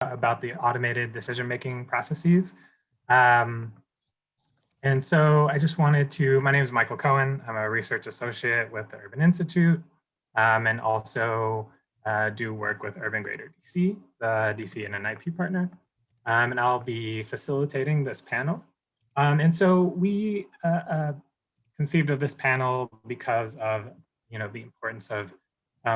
about the automated decision-making processes. Um, and so I just wanted to, my name is Michael Cohen. I'm a research associate with the Urban Institute, and also do work with Urban Greater DC, the DC NNIP partner. And I'll be facilitating this panel. And so we conceived of this panel because of the importance of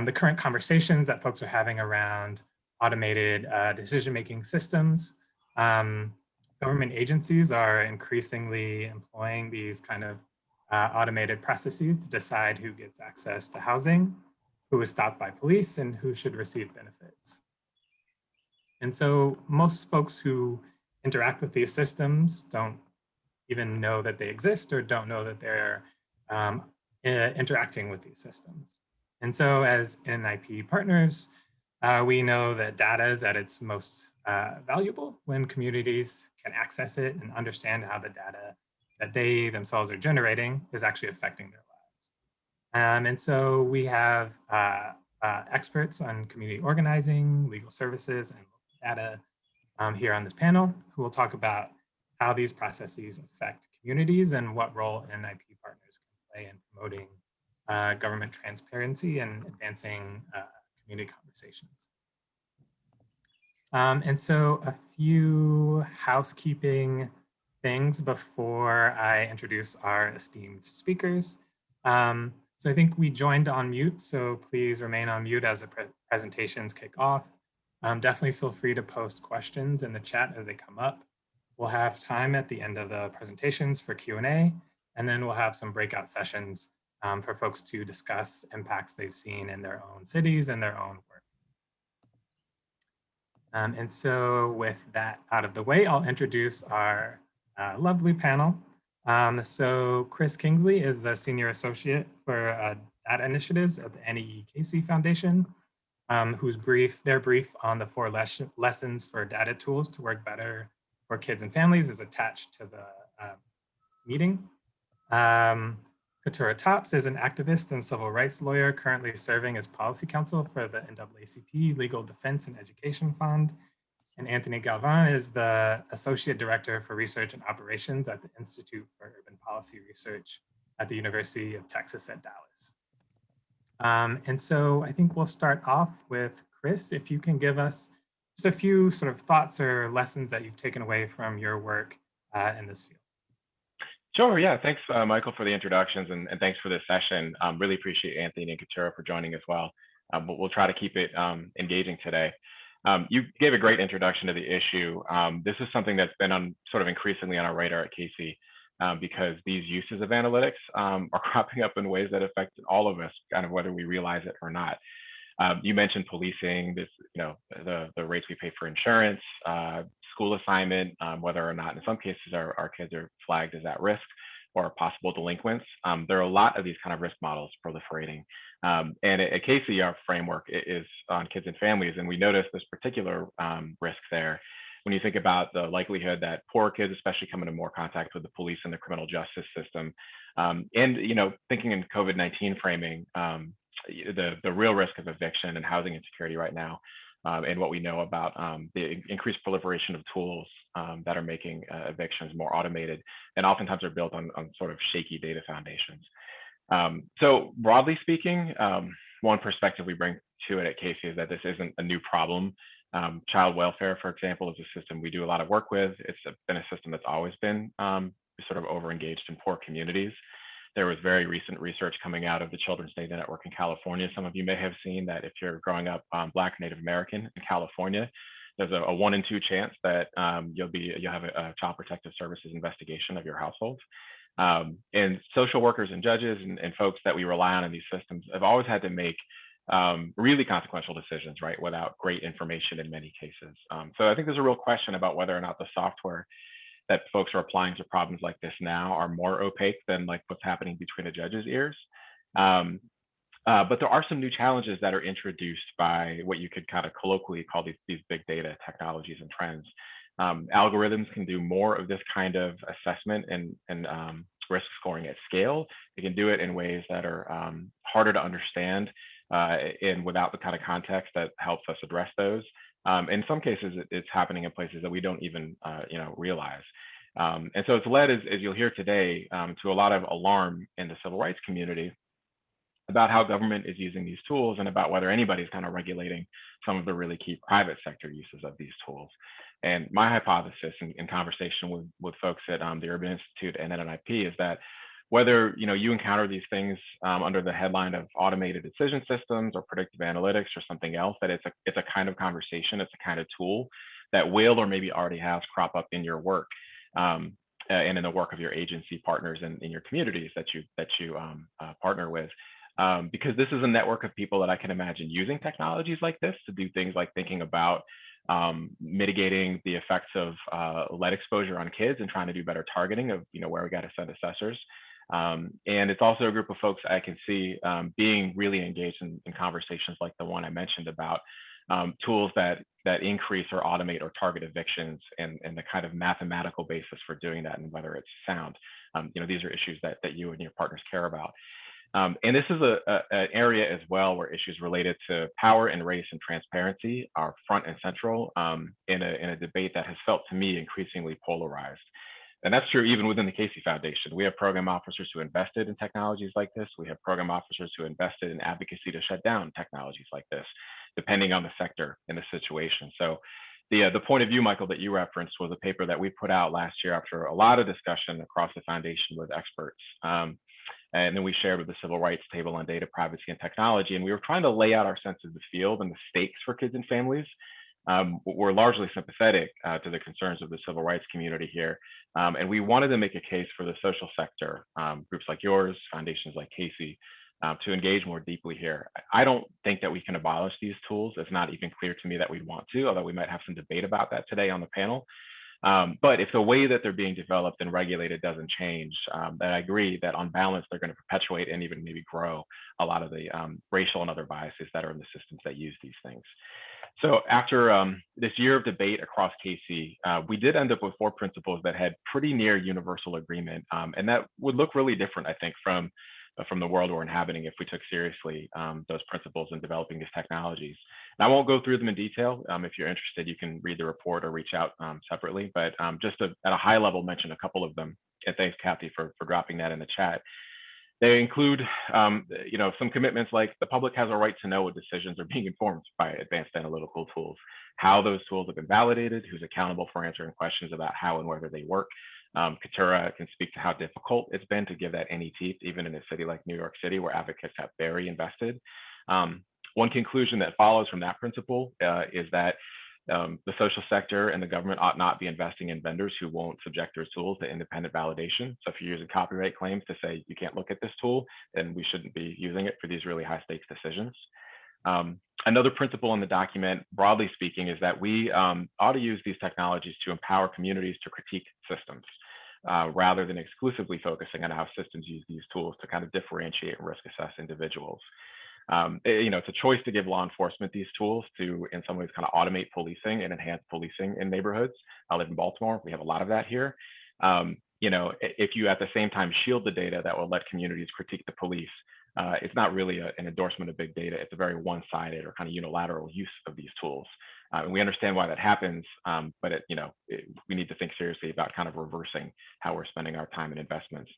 the current conversations that folks are having around automated decision-making systems. Government agencies are increasingly employing these kind of automated processes to decide who gets access to housing, who is stopped by police, and who should receive benefits. And so most folks who interact with these systems don't even know that they exist or don't know that they're interacting with these systems. And so as NNIP partners, we know that data is at its most valuable when communities can access it and understand how the data that they themselves are generating is actually affecting their lives. And so we have experts on community organizing, legal services, and data here on this panel who will talk about how these processes affect communities and what role NNIP partners can play in promoting government transparency and advancing community conversations. And so a few housekeeping things before I introduce our esteemed speakers. So I think we joined on mute, so please remain on mute as the presentations kick off. Definitely feel free to post questions in the chat as they come up. We'll have time at the end of the presentations for Q&A, and then we'll have some breakout sessions for folks to discuss impacts they've seen in their own cities and their own work. And so with that out of the way, I'll introduce our lovely panel. So Chris Kingsley is the Senior Associate for Data Initiatives at the NEEKC Foundation, their brief on the 4 lessons for data tools to work better for kids and families is attached to the meeting. Katurah Topps is an activist and civil rights lawyer currently serving as policy counsel for the NAACP Legal Defense and Education Fund. And Anthony Galvan is the Associate Director for Research and Operations at the Institute for Urban Policy Research at the University of Texas at Dallas. And so I think we'll start off with Chris, if you can give us just a few sort of thoughts or lessons that you've taken away from your work in this field. Sure, yeah, thanks Michael for the introductions and thanks for this session. Really appreciate Anthony and Katurah for joining as well. But we'll try to keep it engaging today. You gave a great introduction to the issue. This is something that's been on sort of increasingly on our radar at KC because these uses of analytics are cropping up in ways that affect all of us, kind of whether we realize it or not. You mentioned policing, this, the rates we pay for insurance, school assignment, whether or not in some cases our kids are flagged as at risk or possible delinquents. There are a lot of these kind of risk models proliferating. And at KC, our framework is on kids and families, and we notice this particular risk there. When you think about the likelihood that poor kids, especially come into more contact with the police and the criminal justice system, and thinking in COVID-19 framing, the real risk of eviction and housing insecurity right now, and what we know about the increased proliferation of tools that are making evictions more automated and oftentimes are built on sort of shaky data foundations. So broadly speaking, one perspective we bring to it at KC is that this isn't a new problem. Child welfare, for example, is a system we do a lot of work with. It's been a system that's always been sort of overengaged in poor communities. There was very recent research coming out of the Children's Data Network in California. Some of you may have seen that if you're growing up Black or Native American in California, there's a 1 in 2 chance that you'll have a Child Protective Services investigation of your household. And social workers and judges and folks that we rely on in these systems have always had to make really consequential decisions, right, without great information in many cases. So I think there's a real question about whether or not the software that folks are applying to problems like this now are more opaque than like what's happening between a judge's ears. But there are some new challenges that are introduced by what you could kind of colloquially call these big data technologies and trends. Algorithms can do more of this kind of assessment and risk scoring at scale. They can do it in ways that are harder to understand and without the kind of context that helps us address those. In some cases, it's happening in places that we don't even realize. And so it's led, as you'll hear today, to a lot of alarm in the civil rights community about how government is using these tools and about whether anybody's kind of regulating some of the really key private sector uses of these tools. And my hypothesis in conversation with folks at the Urban Institute and NNIP is that whether you encounter these things under the headline of automated decision systems or predictive analytics or something else, that it's a kind of conversation, it's a kind of tool that will or maybe already has crop up in your work and in the work of your agency partners and in your communities that you partner with. Because this is a network of people that I can imagine using technologies like this to do things like thinking about mitigating the effects of lead exposure on kids and trying to do better targeting of where we got to send assessors. And it's also a group of folks I can see being really engaged in conversations like the one I mentioned about tools that increase or automate or target evictions and the kind of mathematical basis for doing that and whether it's sound. These are issues that you and your partners care about. And this is an area as well where issues related to power and race and transparency are front and central in a debate that has felt to me increasingly polarized. And that's true even within the Casey Foundation. We have program officers who invested in technologies like this. We have program officers who invested in advocacy to shut down technologies like this, depending on the sector and the situation. So the point of view, Michael, that you referenced was a paper that we put out last year after a lot of discussion across the foundation with experts. And then we shared with the Civil Rights Table on Data Privacy and Technology. And we were trying to lay out our sense of the field and the stakes for kids and families. We're largely sympathetic to the concerns of the civil rights community here. And we wanted to make a case for the social sector, groups like yours, foundations like Casey, to engage more deeply here. I don't think that we can abolish these tools. It's not even clear to me that we'd want to, although we might have some debate about that today on the panel. But if the way that they're being developed and regulated doesn't change, then I agree that on balance, they're going to perpetuate and even maybe grow a lot of the racial and other biases that are in the systems that use these things. So after this year of debate across Casey, we did end up with 4 principles that had pretty near universal agreement. And that would look really different, I think, from the world we're inhabiting if we took seriously those principles in developing these technologies. And I won't go through them in detail. If you're interested, you can read the report or reach out separately. But just to, at a high level, mention a couple of them. And thanks, Kathy, for dropping that in the chat. They include, some commitments like the public has a right to know what decisions are being informed by advanced analytical tools, how those tools have been validated, who's accountable for answering questions about how and whether they work. Katurah can speak to how difficult it's been to give that any teeth, even in a city like New York City, where advocates have very invested. One conclusion that follows from that principle is that the social sector and the government ought not be investing in vendors who won't subject their tools to independent validation. So if you're using copyright claims to say you can't look at this tool, then we shouldn't be using it for these really high stakes decisions. Another principle in the document, broadly speaking, is that we ought to use these technologies to empower communities to critique systems rather than exclusively focusing on how systems use these tools to kind of differentiate and risk assess individuals. It's a choice to give law enforcement these tools to, in some ways, kind of automate policing and enhance policing in neighborhoods. I live in Baltimore. We have a lot of that here. If you at the same time shield the data that will let communities critique the police, it's not really an endorsement of big data. It's a very one-sided or kind of unilateral use of these tools. And we understand why that happens, but we need to think seriously about kind of reversing how we're spending our time and investments.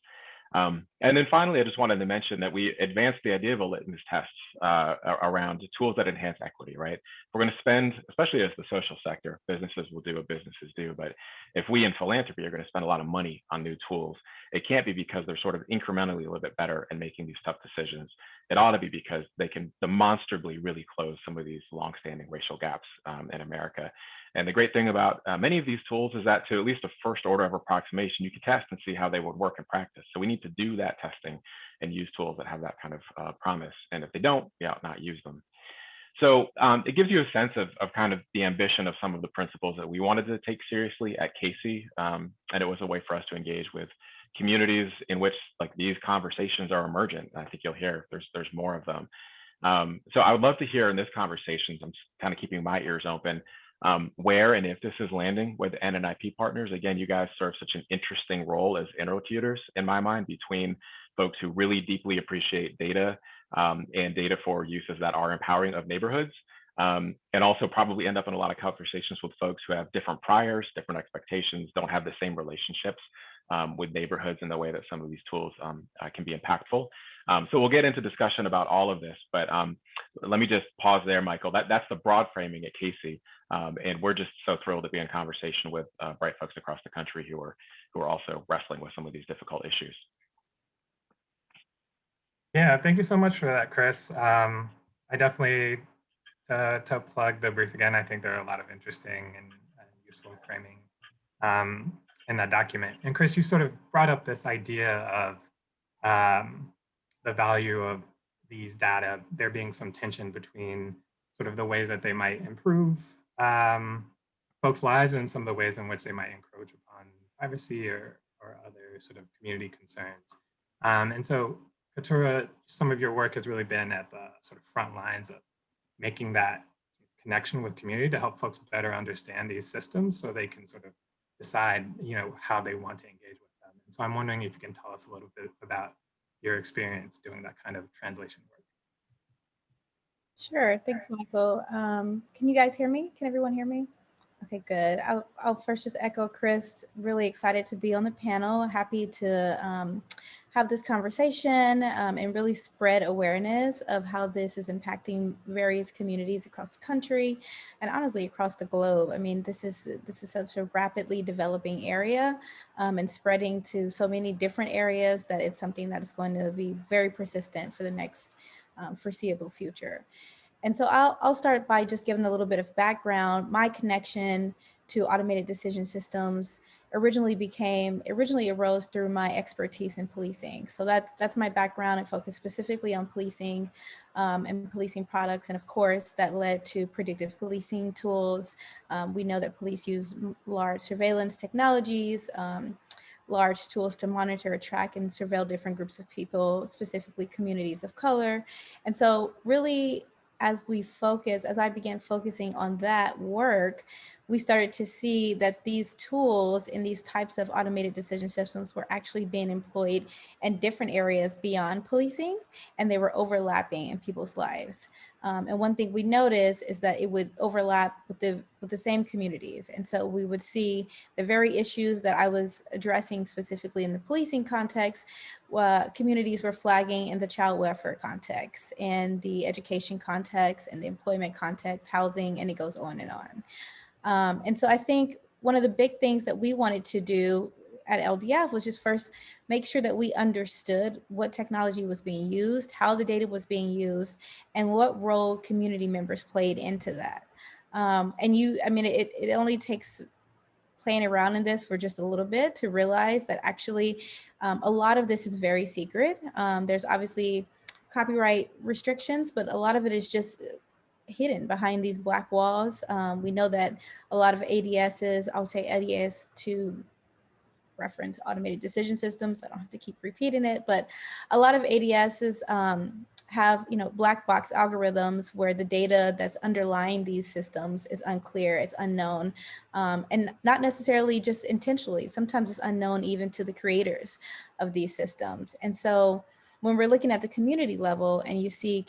And then finally, I just wanted to mention that we advanced the idea of a litmus test around tools that enhance equity, right? We're going to spend, especially as the social sector, businesses will do what businesses do. But if we in philanthropy are going to spend a lot of money on new tools, it can't be because they're sort of incrementally a little bit better in making these tough decisions. It ought to be because they can demonstrably really close some of these longstanding racial gaps in America. And the great thing about many of these tools is that to at least a first order of approximation, you can test and see how they would work in practice. So we need to do that testing and use tools that have that kind of promise. And if they don't, we ought not use them. So it gives you a sense of kind of the ambition of some of the principles that we wanted to take seriously at Casey. And it was a way for us to engage with communities in which like these conversations are emergent. I think you'll hear there's more of them. So I would love to hear in this conversation, I'm kind of keeping my ears open, where and if this is landing with NNIP partners. Again, you guys serve such an interesting role as interlocutors in my mind between folks who really deeply appreciate data and data for uses that are empowering of neighborhoods, and also probably end up in a lot of conversations with folks who have different priors, different expectations, don't have the same relationships with neighborhoods in the way that some of these tools can be impactful. So we'll get into discussion about all of this, but let me just pause there, Michael. That's the broad framing at Casey, and we're just so thrilled to be in conversation with bright folks across the country who are also wrestling with some of these difficult issues. Yeah, thank you so much for that, Chris. I definitely, to plug the brief again, I think there are a lot of interesting and useful framing in that document. And Chris, you sort of brought up this idea of the value of these data, there being some tension between sort of the ways that they might improve folks' lives and some of the ways in which they might encroach upon privacy or other sort of community concerns. And so, Katurah, some of your work has really been at the sort of front lines of making that connection with community to help folks better understand these systems so they can sort of decide, how they want to engage with them. And so I'm wondering if you can tell us a little bit about your experience doing that kind of translation work. Sure, thanks, Michael. Can you guys hear me? Can everyone hear me? Okay, good. I'll first just echo Chris, really excited to be on the panel, happy to have this conversation and really spread awareness of how this is impacting various communities across the country and honestly across the globe. I mean, this is such a rapidly developing area and spreading to so many different areas that it's something that is going to be very persistent for the next foreseeable future. And so I'll start by just giving a little bit of background. My connection to automated decision systems originally arose through my expertise in policing. So that's my background. I focus specifically on policing and policing products. And of course, that led to predictive policing tools. We know that police use large surveillance technologies, large tools to monitor, track, and surveil different groups of people, specifically communities of color. And so really, as I began focusing on that work, we started to see that these tools in these types of automated decision systems were actually being employed in different areas beyond policing, and they were overlapping in people's lives. And one thing we noticed is that it would overlap with the same communities. And so we would see the very issues that I was addressing specifically in the policing context, communities were flagging in the child welfare context, and the education context, and the employment context, housing, and it goes on and on. And so I think one of the big things that we wanted to do at LDF was just first make sure that we understood what technology was being used, how the data was being used, and what role community members played into that. It only takes playing around in this for just a little bit to realize that actually a lot of this is very secret. There's obviously copyright restrictions, but a lot of it is just hidden behind these black walls. We know that a lot of ADSs, I'll say ADS to reference automated decision systems. I don't have to keep repeating it, but a lot of ADSs have black box algorithms where the data that's underlying these systems is unclear, it's unknown, and not necessarily just intentionally. Sometimes it's unknown even to the creators of these systems. And so when we're looking at the community level and you see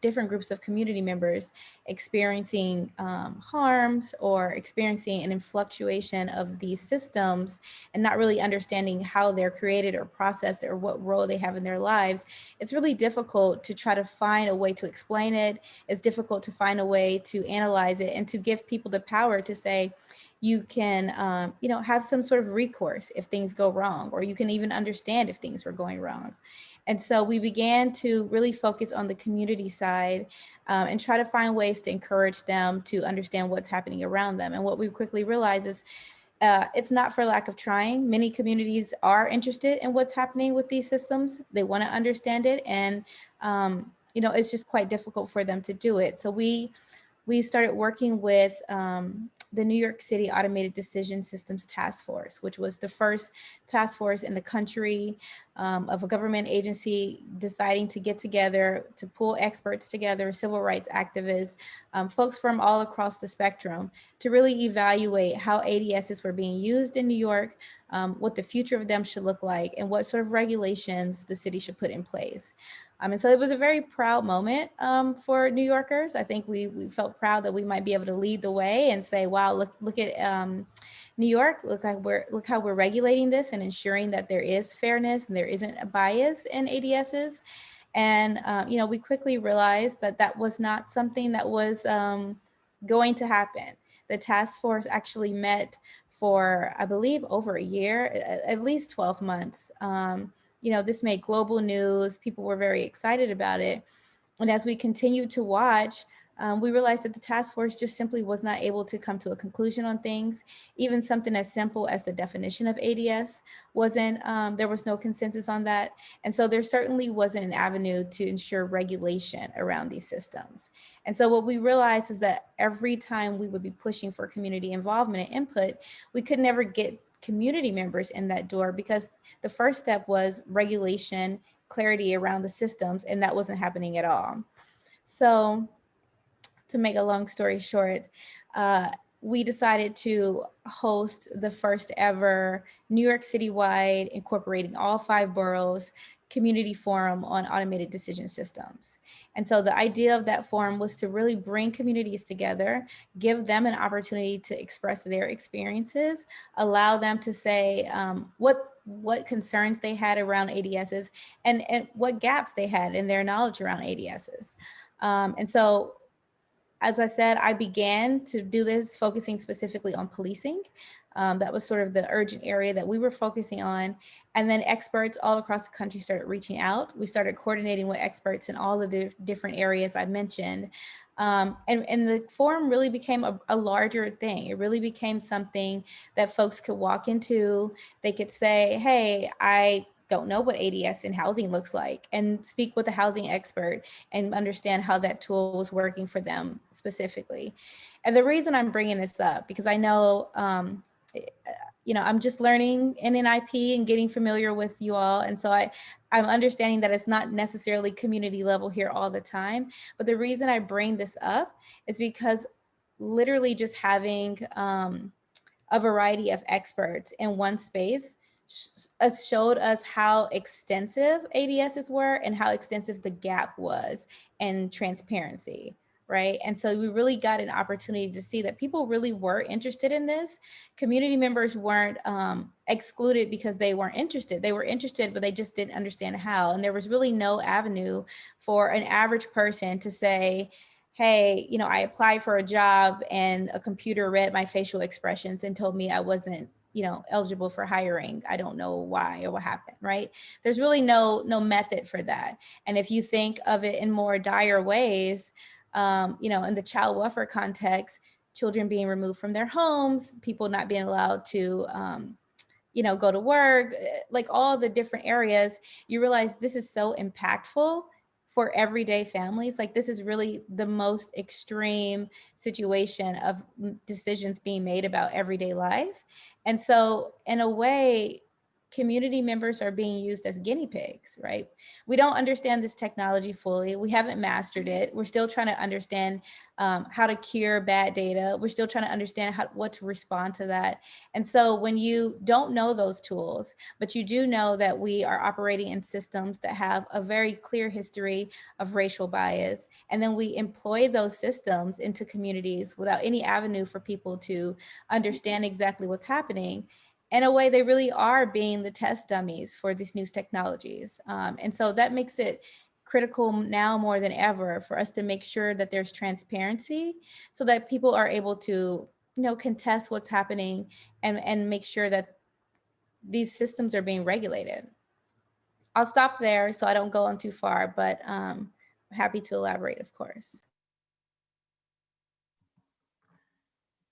different groups of community members experiencing harms or experiencing an influctuation of these systems and not really understanding how they're created or processed or what role they have in their lives, it's really difficult to try to find a way to explain it. It's difficult to find a way to analyze it and to give people the power to say, you can, have some sort of recourse if things go wrong, or you can even understand if things were going wrong. And so we began to really focus on the community side and try to find ways to encourage them to understand what's happening around them. And what we quickly realized is it's not for lack of trying. Many communities are interested in what's happening with these systems. They want to understand it. And, it's just quite difficult for them to do it. So we started working with the New York City Automated Decision Systems Task Force, which was the first task force in the country of a government agency deciding to get together, to pull experts together, civil rights activists, folks from all across the spectrum, to really evaluate how ADSs were being used in New York, what the future of them should look like, and what sort of regulations the city should put in place. And so it was a very proud moment for New Yorkers. I think we felt proud that we might be able to lead the way and say, wow, look at New York, look how we're regulating this and ensuring that there is fairness and there isn't a bias in ADSs. And we quickly realized that that was not something that was going to happen. The task force actually met for, I believe, over a year, at least 12 months. This made global news. People were very excited about it. And as we continued to watch, we realized that the task force just simply was not able to come to a conclusion on things. Even something as simple as the definition of ADS there was no consensus on that. And so there certainly wasn't an avenue to ensure regulation around these systems. And so what we realized is that every time we would be pushing for community involvement and input, we could never get community members in that door because the first step was regulation, clarity around the systems, and that wasn't happening at all. So to make a long story short, we decided to host the first ever New York City-wide, incorporating all 5 boroughs, community forum on automated decision systems. And so the idea of that forum was to really bring communities together, give them an opportunity to express their experiences, allow them to say what concerns they had around ADSs and what gaps they had in their knowledge around ADSs. And so, as I said, I began to do this focusing specifically on policing. That was sort of the urgent area that we were focusing on. And then experts all across the country started reaching out. We started coordinating with experts in all of the different areas I mentioned. And the forum really became a larger thing. It really became something that folks could walk into. They could say, hey, I don't know what ADS in housing looks like, and speak with a housing expert and understand how that tool was working for them specifically. And the reason I'm bringing this up, because I know, I'm just learning NNIP and getting familiar with you all. And so I'm understanding that it's not necessarily community level here all the time. But the reason I bring this up is because literally just having a variety of experts in one space showed us how extensive ADSs were and how extensive the gap was in transparency, right? And so we really got an opportunity to see that people really were interested in this. Community members weren't excluded because they weren't interested. They were interested, but they just didn't understand how. And there was really no avenue for an average person to say, hey, I applied for a job and a computer read my facial expressions and told me I wasn't eligible for hiring. I don't know why or what happened, right? There's really no method for that. And if you think of it in more dire ways, in the child welfare context, children being removed from their homes, people not being allowed to, go to work, like all the different areas, you realize this is so impactful for everyday families. Like this is really the most extreme situation of decisions being made about everyday life. And so in a way, community members are being used as guinea pigs, right? We don't understand this technology fully. We haven't mastered it. We're still trying to understand how to cure bad data. We're still trying to understand what to respond to that. And so when you don't know those tools, but you do know that we are operating in systems that have a very clear history of racial bias, and then we employ those systems into communities without any avenue for people to understand exactly what's happening, in a way, they really are being the test dummies for these new technologies. And so that makes it critical now more than ever for us to make sure that there's transparency so that people are able to, contest what's happening and make sure that these systems are being regulated. I'll stop there so I don't go on too far, but I'm happy to elaborate, of course.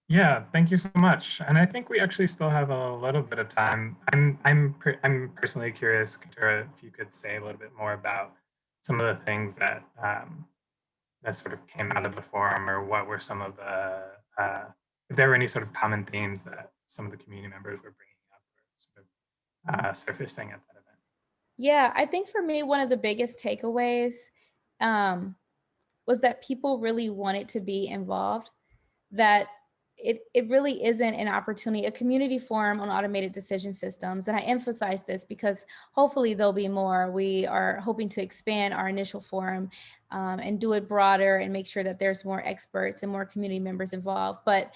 Yeah, thank you so much. And I think we actually still have a little bit of time. I'm personally curious, Katurah, if you could say a little bit more about some of the things that that sort of came out of the forum, or what were some of the if there were any sort of common themes that some of the community members were bringing up or sort of surfacing at that event. Yeah, I think for me, one of the biggest takeaways was that people really wanted to be involved, that it really isn't an opportunity, a community forum on automated decision systems. And I emphasize this because hopefully there'll be more. We are hoping to expand our initial forum and do it broader and make sure that there's more experts and more community members involved. But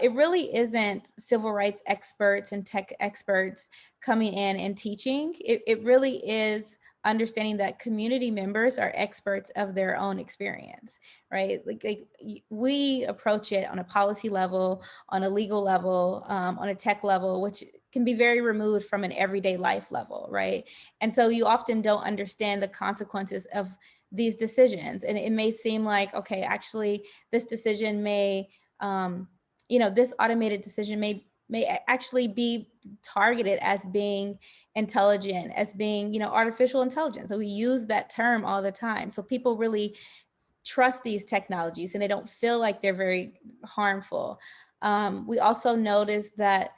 it really isn't civil rights experts and tech experts coming in and teaching. It really is understanding that community members are experts of their own experience, right? Like we approach it on a policy level, on a legal level, on a tech level, which can be very removed from an everyday life level, right? And so you often don't understand the consequences of these decisions. And it may seem like, okay, actually this decision may, this automated decision may actually be targeted as being intelligent, as being, artificial intelligence. So we use that term all the time. So people really trust these technologies and they don't feel like they're very harmful. We also notice that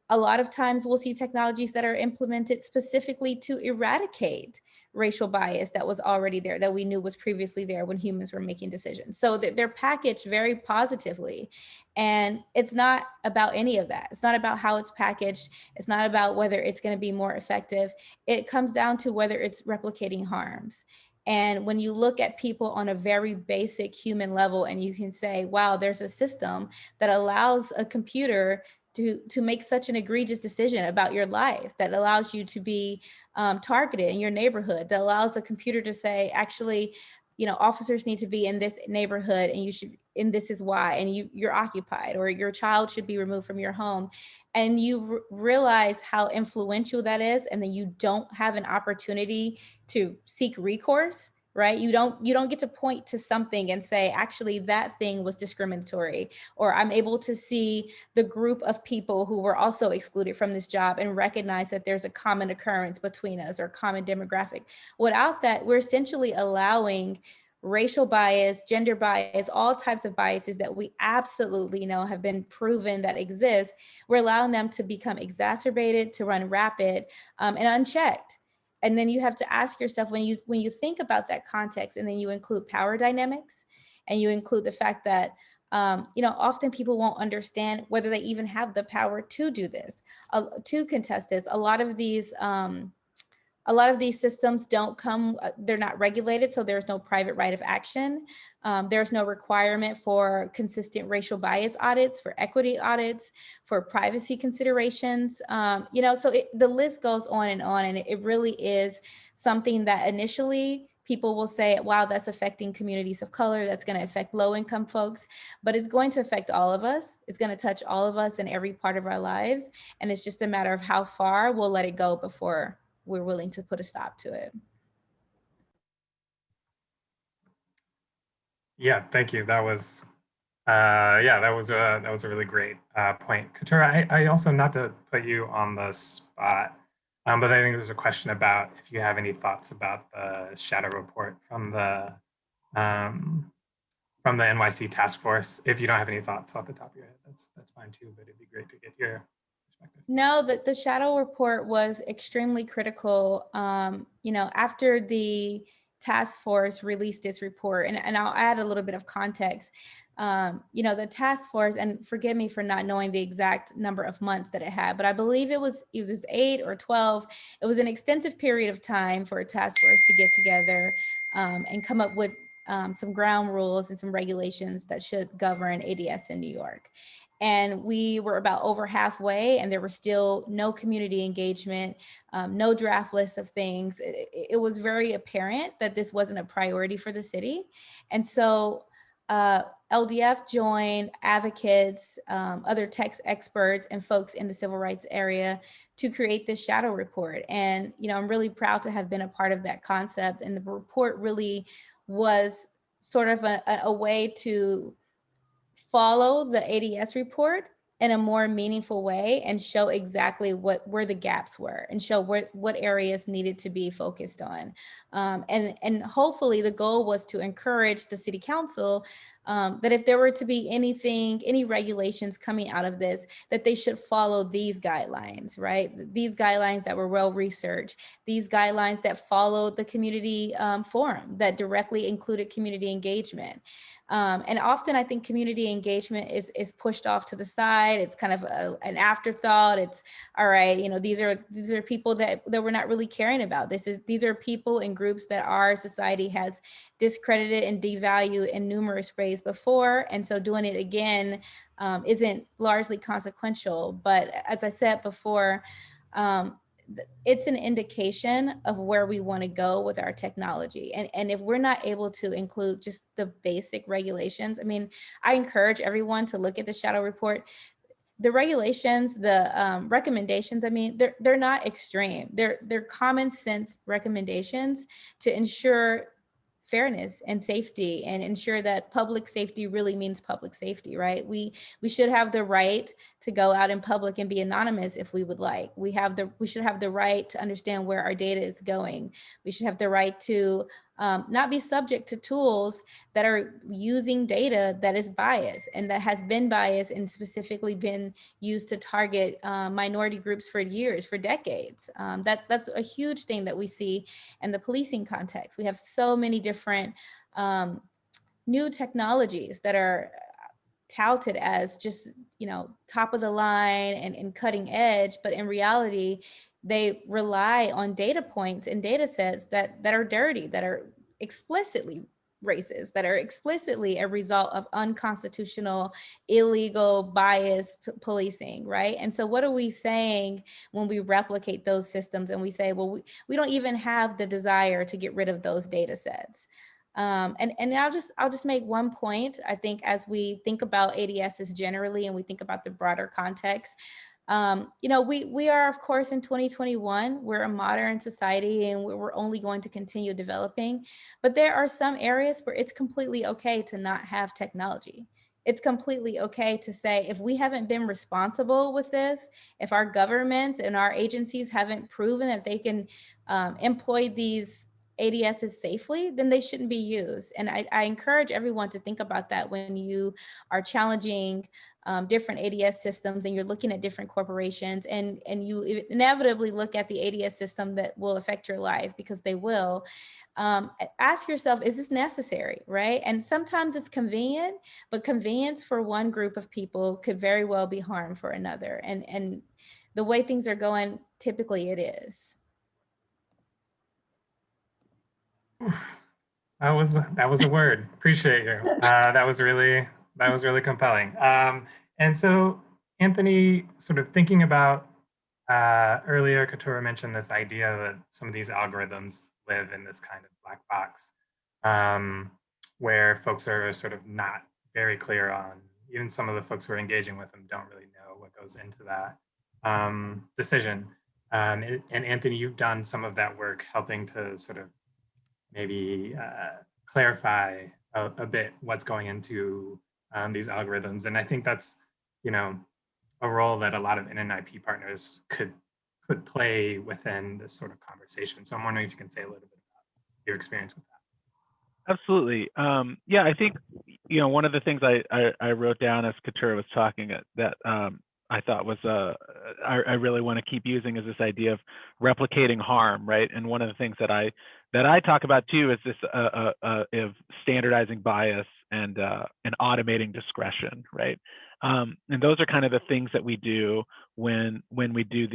a lot of times we'll see technologies that are implemented specifically to eradicate racial bias that was already there, that we knew was previously there when humans were making decisions. So they're packaged very positively. And it's not about any of that. It's not about how it's packaged. It's not about whether it's going to be more effective. It comes down to whether it's replicating harms. And when you look at people on a very basic human level and you can say, wow, there's a system that allows a computer to make such an egregious decision about your life, that allows you to be targeted in your neighborhood, that allows a computer to say, actually, officers need to be in this neighborhood and you should, and this is why, and you're occupied, or your child should be removed from your home. And you realize how influential that is, and then you don't have an opportunity to seek recourse. Right? You don't get to point to something and say, actually, that thing was discriminatory, or I'm able to see the group of people who were also excluded from this job and recognize that there's a common occurrence between us or common demographic. Without that, we're essentially allowing racial bias, gender bias, all types of biases that we absolutely know have been proven that exist. We're allowing them to become exacerbated, to run rapid, and unchecked. And then you have to ask yourself, when you think about that context, and then you include power dynamics, and you include the fact that often people won't understand whether they even have the power to do this, to contest this. A lot of these systems don't come, they're not regulated, so there's no private right of action. There's no requirement for consistent racial bias audits, for equity audits, for privacy considerations. So the list goes on, and it really is something that initially people will say, wow, that's affecting communities of color, that's going to affect low-income folks, but it's going to affect all of us. It's going to touch all of us in every part of our lives. And it's just a matter of how far we'll let it go before we're willing to put a stop to it. Yeah, thank you. That was that was a really great point. Katurah, I also, not to put you on the spot, but I think there's a question about if you have any thoughts about the shadow report from the NYC task force. If you don't have any thoughts off the top of your head, that's fine too, but it'd be great to get your perspective. No, the shadow report was extremely critical. After the task force released its report, and I'll add a little bit of context. The task force, and forgive me for not knowing the exact number of months that it had, but I believe it was 8 or 12. It was an extensive period of time for a task force to get together and come up with some ground rules and some regulations that should govern ADS in New York. And we were about over halfway, and there was still no community engagement, no draft list of things. It was very apparent that this wasn't a priority for the city. And so LDF joined advocates, other tech experts, and folks in the civil rights area to create this shadow report. And, I'm really proud to have been a part of that concept. And the report really was sort of a way to follow the ADS report in a more meaningful way and show exactly where the gaps were, and show what areas needed to be focused on. And hopefully the goal was to encourage the city council that if there were to be any regulations coming out of this, that they should follow these guidelines, right? These guidelines that were well-researched, these guidelines that followed the community forum, that directly included community engagement. And often I think community engagement is pushed off to the side. It's kind of an afterthought. It's all right, you know, these are people that we're not really caring about. These are people and groups that our society has discredited and devalued in numerous ways before. And so doing it again isn't largely consequential. But as I said before, it's an indication of where we want to go with our technology. And if we're not able to include just the basic regulations, I mean, I encourage everyone to look at the shadow report. The regulations, the recommendations, I mean, they're not extreme. They're common sense recommendations to ensure fairness and safety and ensure that public safety really means public safety, right? We should have the right to go out in public and be anonymous if we would like. We should have the right to understand where our data is going. We should have the right to not be subject to tools that are using data that is biased and that has been biased and specifically been used to target minority groups for years, for decades. That's a huge thing that we see in the policing context. We have so many different new technologies that are touted as just, you know, top of the line and cutting edge, but in reality, they rely on data points and data sets that are dirty, that are explicitly racist, that are explicitly a result of unconstitutional, illegal, biased policing, right? And so what are we saying when we replicate those systems and we say, well, we don't even have the desire to get rid of those data sets? And I'll just make one point. I think as we think about ADSs generally and we think about the broader context, you know, we are, of course, in 2021, we're a modern society and we're only going to continue developing, but there are some areas where it's completely okay to not have technology. It's completely okay to say, if we haven't been responsible with this, if our governments and our agencies haven't proven that they can employ these ADSs safely, then they shouldn't be used. And I encourage everyone to think about that when you are challenging different ADS systems and you're looking at different corporations and you inevitably look at the ADS system that will affect your life, because they will. Ask yourself, is this necessary, right? And sometimes it's convenient, but convenience for one group of people could very well be harm for another. And the way things are going, typically it is. That was a word. Appreciate you. That was really compelling. And so, Anthony, sort of thinking about earlier, Katurah mentioned this idea that some of these algorithms live in this kind of black box, where folks are sort of not very clear on. Even some of the folks who are engaging with them don't really know what goes into that decision. And Anthony, you've done some of that work helping to sort of maybe clarify a bit what's going into these algorithms. And I think that's, you know, a role that a lot of NNIP partners could play within this sort of conversation. So I'm wondering if you can say a little bit about your experience with that. Absolutely. Yeah, I think, you know, one of the things I wrote down as Katurah was talking that I thought was I really want to keep using is this idea of replicating harm, right? And one of the things that I talk about too is this of standardizing bias and automating discretion, right? And those are kind of the things that we do when we do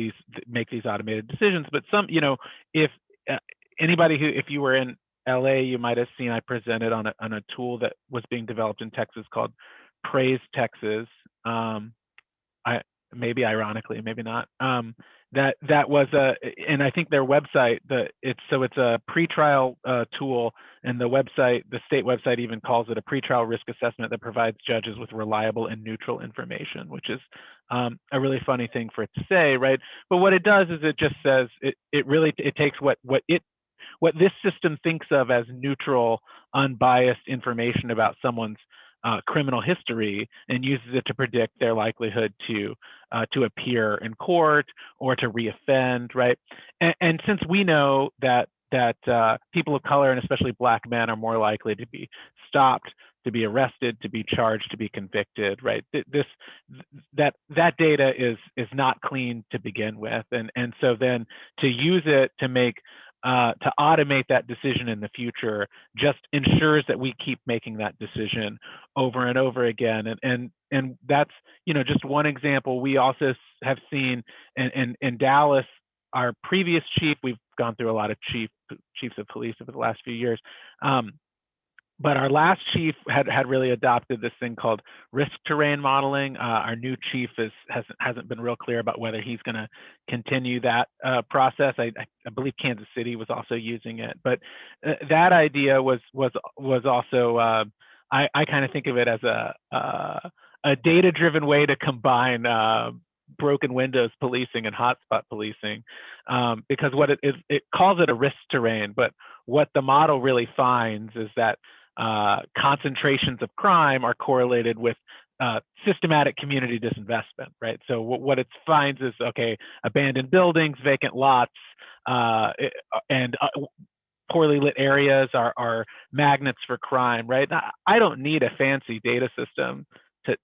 make these automated decisions. But some, you know, if you were in LA, you might have seen I presented on a tool that was being developed in Texas called Praise Texas. Maybe ironically, maybe not. That was and I think their website, it's a pretrial tool, and the state website even calls it a pretrial risk assessment that provides judges with reliable and neutral information, which is a really funny thing for it to say, right? But what it does is it just says it takes what this system thinks of as neutral, unbiased information about someone's criminal history and uses it to predict their likelihood to appear in court or to reoffend, right? And since we know that people of color and especially Black men are more likely to be stopped, to be arrested, to be charged, to be convicted, right? That data is not clean to begin with, and so then to use it to make to automate that decision in the future just ensures that we keep making that decision over and over again. And that's, you know, just one example. We also have seen in Dallas, our previous chief, we've gone through a lot of chiefs of police over the last few years. But our last chief had really adopted this thing called risk terrain modeling. Our new chief hasn't been real clear about whether he's going to continue that process. I believe Kansas City was also using it, but that idea was also I kind of think of it as a data-driven way to combine broken windows policing and hotspot policing, because what it calls it a risk terrain, but what the model really finds is that concentrations of crime are correlated with systematic community disinvestment, right? So what it finds is, okay, abandoned buildings, vacant lots, and poorly lit areas are magnets for crime, right? I don't need a fancy data system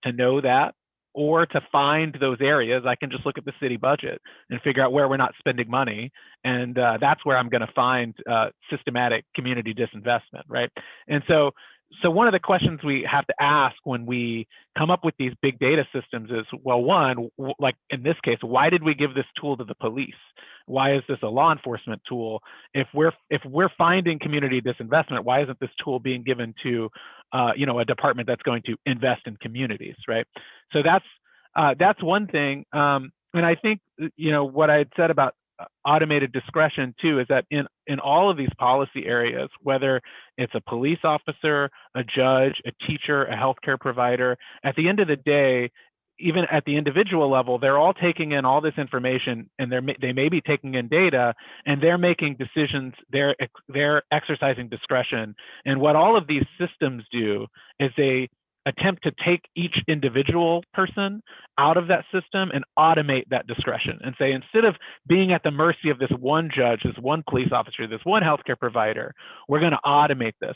to know that, or to find those areas. I can just look at the city budget and figure out where we're not spending money. And that's where I'm going to find systematic community disinvestment, right? And so one of the questions we have to ask when we come up with these big data systems is, well, one, like in this case, why did we give this tool to the police? Why is this a law enforcement tool? If we're finding community disinvestment, why isn't this tool being given to you know, a department that's going to invest in communities, right? So that's one thing. And I think, you know, what I had said about automated discretion too is that in all of these policy areas, whether it's a police officer, a judge, a teacher, a healthcare provider, at the end of the day, even at the individual level, they're all taking in all this information, and they may be taking in data, and they're making decisions. They're exercising discretion. And what all of these systems do is they attempt to take each individual person out of that system and automate that discretion and say, instead of being at the mercy of this one judge, this one police officer, this one healthcare provider, we're going to automate this.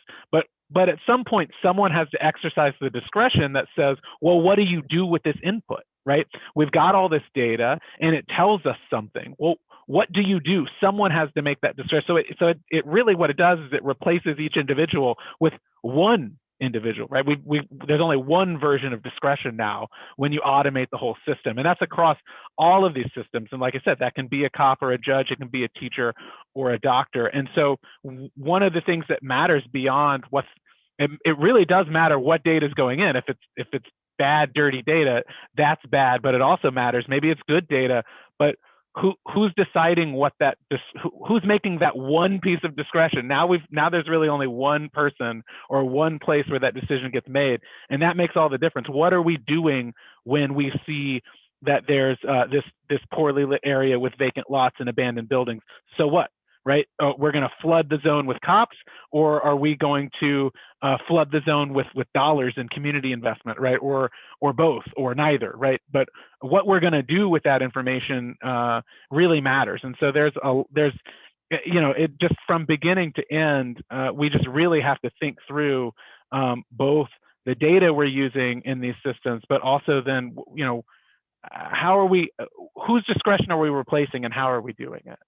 But at some point, someone has to exercise the discretion that says, well, what do you do with this input, right? We've got all this data and it tells us something. Well, what do you do? Someone has to make that discretion. So it really, what it does is it replaces each individual with one individual, right? There's only one version of discretion now when you automate the whole system, and that's across all of these systems. And like I said, that can be a cop or a judge, it can be a teacher or a doctor. And so one of the things that matters beyond it really does matter what data is going in. If it's bad, dirty data, that's bad, but it also matters. Maybe it's good data, but who's deciding who's making that one piece of discretion? Now there's really only one person or one place where that decision gets made, and that makes all the difference. What are we doing when we see that there's this poorly lit area with vacant lots and abandoned buildings? So what? Right? We're going to flood the zone with cops, or are we going to flood the zone with dollars in community investment, right? Or both, or neither, right? But what we're going to do with that information really matters. And so there's you know, it just from beginning to end, we just really have to think through both the data we're using in these systems, but also then, you know, whose discretion are we replacing, and how are we doing it?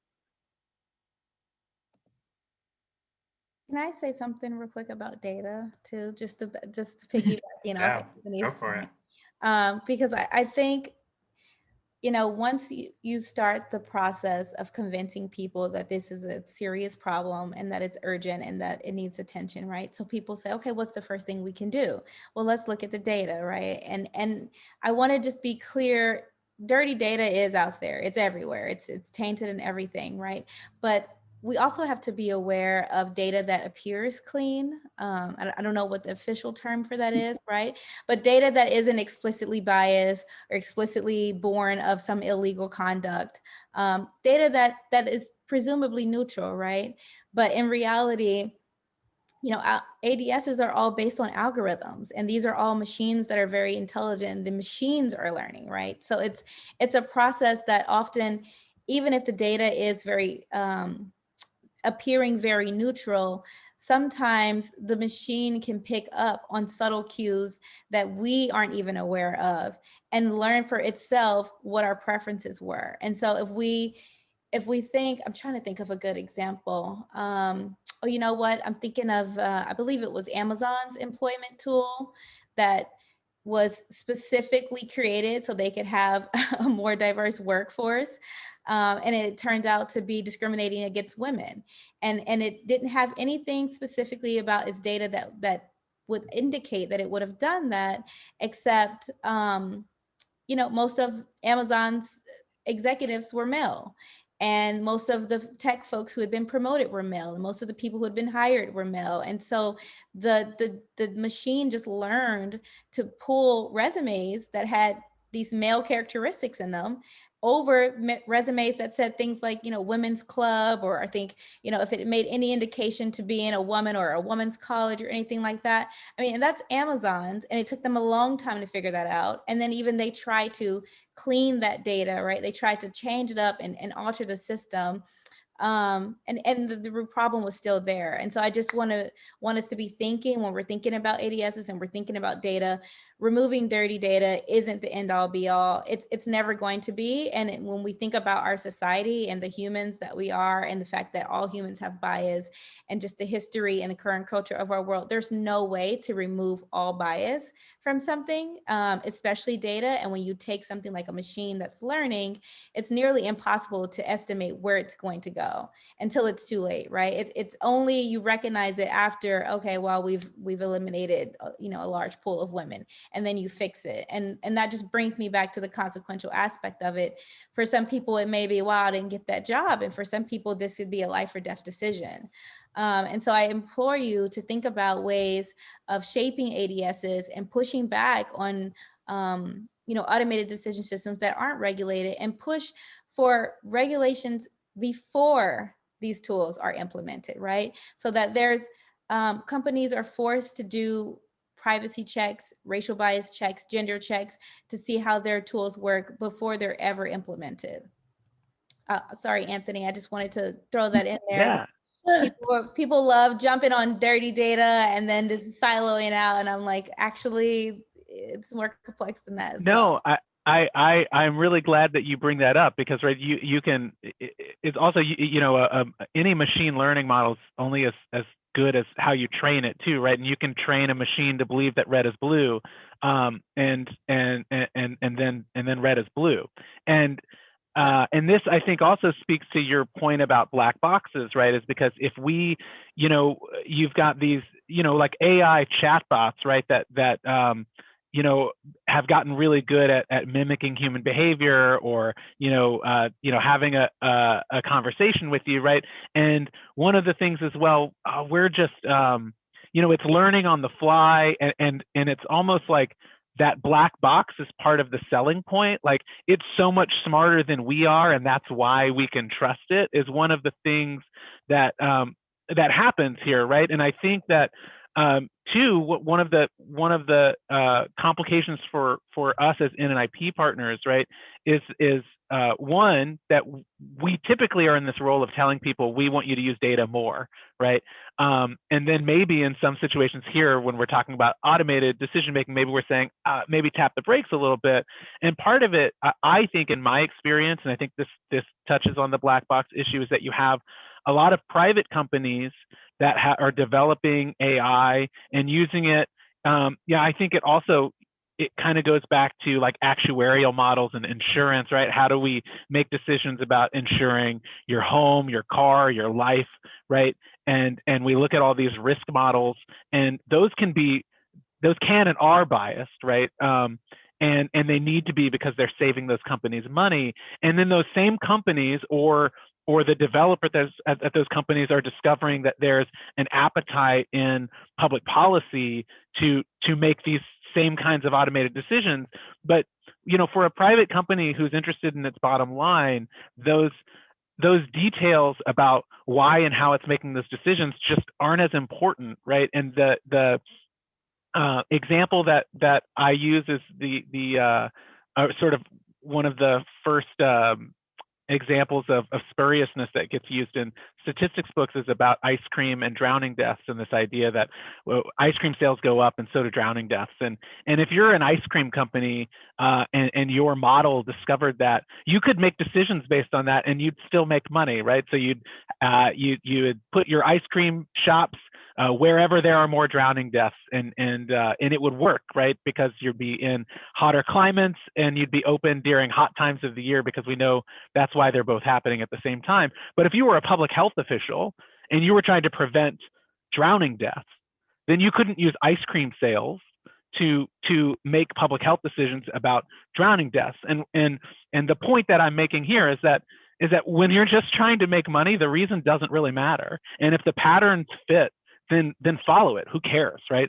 Can I say something real quick about data too, just to piggyback, you know, Yeah, go for it. Because I think, you know, once you start the process of convincing people that this is a serious problem and that it's urgent and that it needs attention, right? So people say, okay, what's the first thing we can do? Well, let's look at the data, right? And I want to just be clear, dirty data is out there. It's everywhere. It's tainted and everything, right? But we also have to be aware of data that appears clean. I don't know what the official term for that is, right? But data that isn't explicitly biased or explicitly born of some illegal conduct. Data that is presumably neutral, right? But in reality, you know, ADSs are all based on algorithms, and these are all machines that are very intelligent. The machines are learning, right? So it's a process that often, even if the data is very appearing very neutral, sometimes the machine can pick up on subtle cues that we aren't even aware of and learn for itself what our preferences were. And so if we think, I'm trying to think of a good example. Oh, you know what? I'm thinking of, I believe it was Amazon's employment tool that was specifically created so they could have a more diverse workforce. And it turned out to be discriminating against women. And it didn't have anything specifically about its data that would indicate that it would have done that, except, most of Amazon's executives were male. And most of the tech folks who had been promoted were male, and most of the people who had been hired were male. And so the machine just learned to pull resumes that had these male characteristics in them over resumes that said things like, women's club, or I think, if it made any indication to being a woman or a woman's college or anything like that. I mean, and that's Amazon's, and it took them a long time to figure that out. And then even they try to clean that data, right? They tried to change it up and alter the system. And the problem was still there. And so I just want us to be thinking, when we're thinking about ADSs and we're thinking about data, removing dirty data isn't the end all be all. It's never going to be. And when we think about our society and the humans that we are, and the fact that all humans have bias, and just the history and the current culture of our world, there's no way to remove all bias from something, especially data. And when you take something like a machine that's learning, it's nearly impossible to estimate where it's going to go until it's too late, right? It's only you recognize it after, okay, well, we've eliminated, a large pool of women, and then you fix it. And that just brings me back to the consequential aspect of it. For some people, it may be, wow, I didn't get that job. And for some people, this could be a life or death decision. And so I implore you to think about ways of shaping ADSs and pushing back on, automated decision systems that aren't regulated, and push for regulations before these tools are implemented, right? So that there's companies are forced to do privacy checks, racial bias checks, gender checks, to see how their tools work before they're ever implemented. Sorry, Anthony, I just wanted to throw that in there. Yeah. People love jumping on dirty data and then just siloing out. And I'm like, actually, it's more complex than that as well. I'm really glad that you bring that up, because right, you can, it's also, any machine learning model is only as good as how you train it too, right? And you can train a machine to believe that red is blue, and then red is blue. And this, I think, also speaks to your point about black boxes, right? Is because if we, you've got these, like AI chatbots, right? That have gotten really good at mimicking human behavior, or having a conversation with you, right? And one of the things as well, we're just it's learning on the fly, and it's almost like that black box is part of the selling point. Like, it's so much smarter than we are, and that's why we can trust it, is one of the things that that happens here, right? And I think that two, one of the complications for us as NNIP partners, right, is one, that we typically are in this role of telling people we want you to use data more, right? And then maybe in some situations here, when we're talking about automated decision making, maybe we're saying maybe tap the brakes a little bit. And part of it, I think, in my experience, and I think this touches on the black box issue, is that you have a lot of private companies that are developing AI and using it. I think it kind of goes back to like actuarial models and insurance, right? How do we make decisions about insuring your home, your car, your life, right? And we look at all these risk models, and those can and are biased, right? And they need to be, because they're saving those companies money. And then those same companies, or the developers at those companies, are discovering that there's an appetite in public policy to make these same kinds of automated decisions. But for a private company who's interested in its bottom line, those details about why and how it's making those decisions just aren't as important, right? And the example that I use is the sort of one of the first examples of spuriousness that gets used in statistics books is about ice cream and drowning deaths, and this idea that, well, ice cream sales go up and so do drowning deaths. And if you're an ice cream company and your model discovered that, you could make decisions based on that and you'd still make money, right? So you would put your ice cream shops wherever there are more drowning deaths, and it would work, right? Because you'd be in hotter climates and you'd be open during hot times of the year, because we know that's why they're both happening at the same time. But if you were a public health official and you were trying to prevent drowning deaths, then you couldn't use ice cream sales to make public health decisions about drowning deaths. And the point that I'm making here is that when you're just trying to make money, the reason doesn't really matter. And if the patterns fit, then follow it. Who cares, right?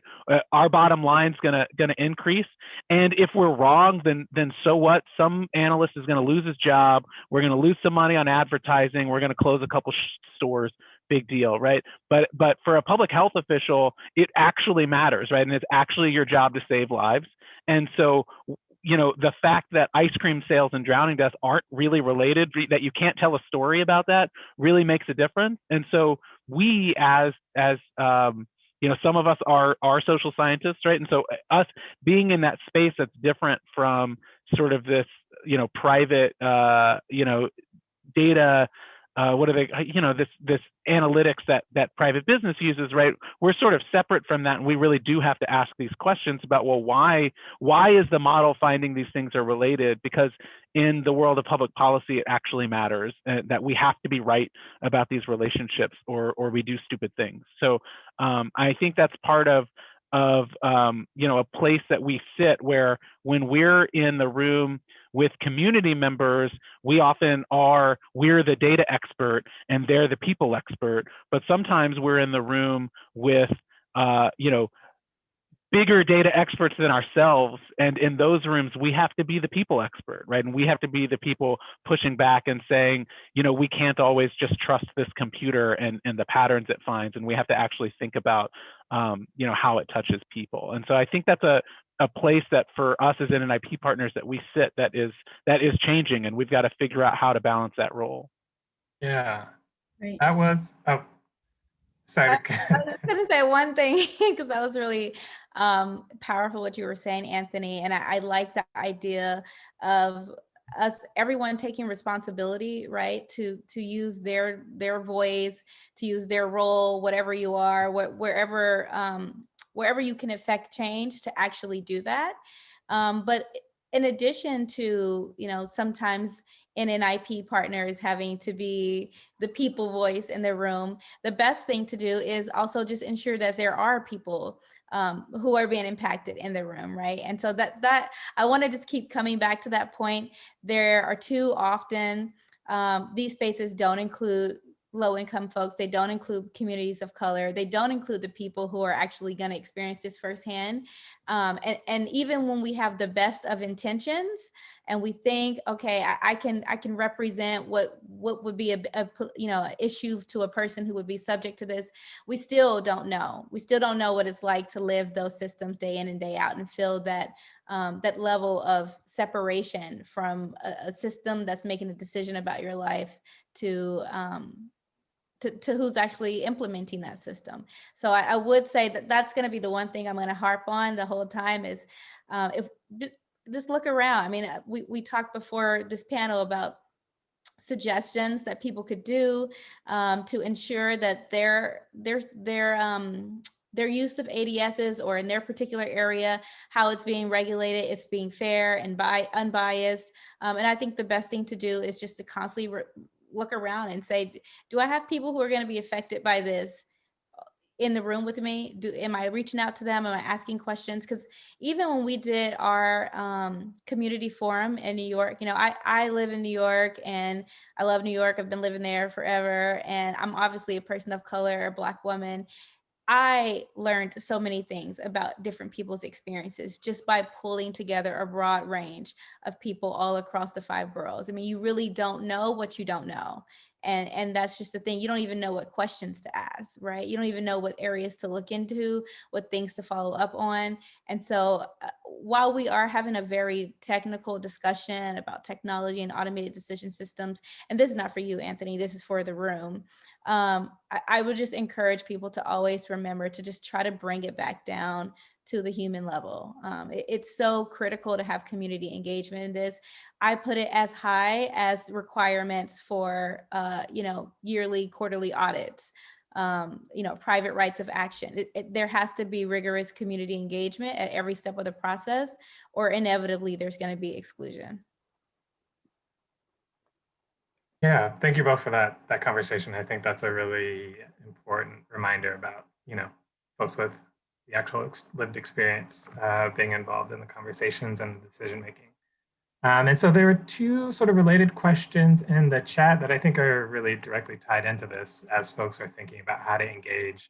Our bottom line's gonna increase, and if we're wrong, then so what? Some analyst is gonna lose his job. We're gonna lose some money on advertising. We're gonna close a couple stores. Big deal, right? But for a public health official, it actually matters, right? And it's actually your job to save lives. And so, you know, the fact that ice cream sales and drowning deaths aren't really related, that you can't tell a story about that, really makes a difference. And so we, as you know, some of us are social scientists, right? And so us being in that space that's different from sort of this, you know, private, you know, data, what are they, you know, this analytics that private business uses, right? We're sort of separate from that, and we really do have to ask these questions about, well, why is the model finding these things are related? Because in the world of public policy, it actually matters that we have to be right about these relationships, or we do stupid things. So I think that's part of you know, a place that we sit, where when we're in the room with community members, we're the data expert and they're the people expert. But sometimes we're in the room with you know, bigger data experts than ourselves, and in those rooms we have to be the people expert, right? And we have to be the people pushing back and saying, you know, we can't always just trust this computer and the patterns it finds, and we have to actually think about you know, how it touches people. And so I think that's a place that for us as NNIP partners that we sit, that is changing, and we've got to figure out how to balance that role. Yeah, Right. that was, oh, sorry. I was going to say one thing, because that was really powerful what you were saying, Anthony. And I like the idea of everyone taking responsibility, right? To use their voice, to use their role, whatever you are, wherever you can affect change, to actually do that. But in addition to, you know, sometimes NNIP partners having to be the people voice in the room, the best thing to do is also just ensure that there are people who are being impacted in the room, right? And so that I want to just keep coming back to that point. There are too often these spaces don't include low-income folks. They don't include communities of color. They don't include the people who are actually going to experience this firsthand. And even when we have the best of intentions, and we think, okay, I can represent what would be a you know, an issue to a person who would be subject to this, we still don't know. We still don't know what it's like to live those systems day in and day out, and feel that that level of separation from a system that's making a decision about your life to who's actually implementing that system. So I would say that that's going to be the one thing I'm going to harp on the whole time is if just look around. I mean, we talked before this panel about suggestions that people could do to ensure that their use of ADSs, or in their particular area, how it's being regulated, it's being fair and unbiased. And I think the best thing to do is just to constantly look around and say, do I have people who are going to be affected by this in the room with me? Am I reaching out to them? Am I asking questions? Because even when we did our community forum in New York, you know, I live in New York and I love New York. I've been living there forever. And I'm obviously a person of color, a Black woman. I learned so many things about different people's experiences just by pulling together a broad range of people all across the 5 boroughs. I mean, you really don't know what you don't know. And that's just the thing. You don't even know what questions to ask, right? You don't even know what areas to look into, what things to follow up on. And so while we are having a very technical discussion about technology and automated decision systems, and this is not for you, Anthony, this is for the room, I would just encourage people to always remember to just try to bring it back down to the human level. It's so critical to have community engagement in this. I put it as high as requirements for, yearly, quarterly audits, private rights of action. There has to be rigorous community engagement at every step of the process, or inevitably there's going to be exclusion. Yeah, thank you both for that conversation. I think that's a really important reminder about, folks with the actual lived experience being involved in the conversations and the decision making. And so there are two sort of related questions in the chat that I think are really directly tied into this as folks are thinking about how to engage.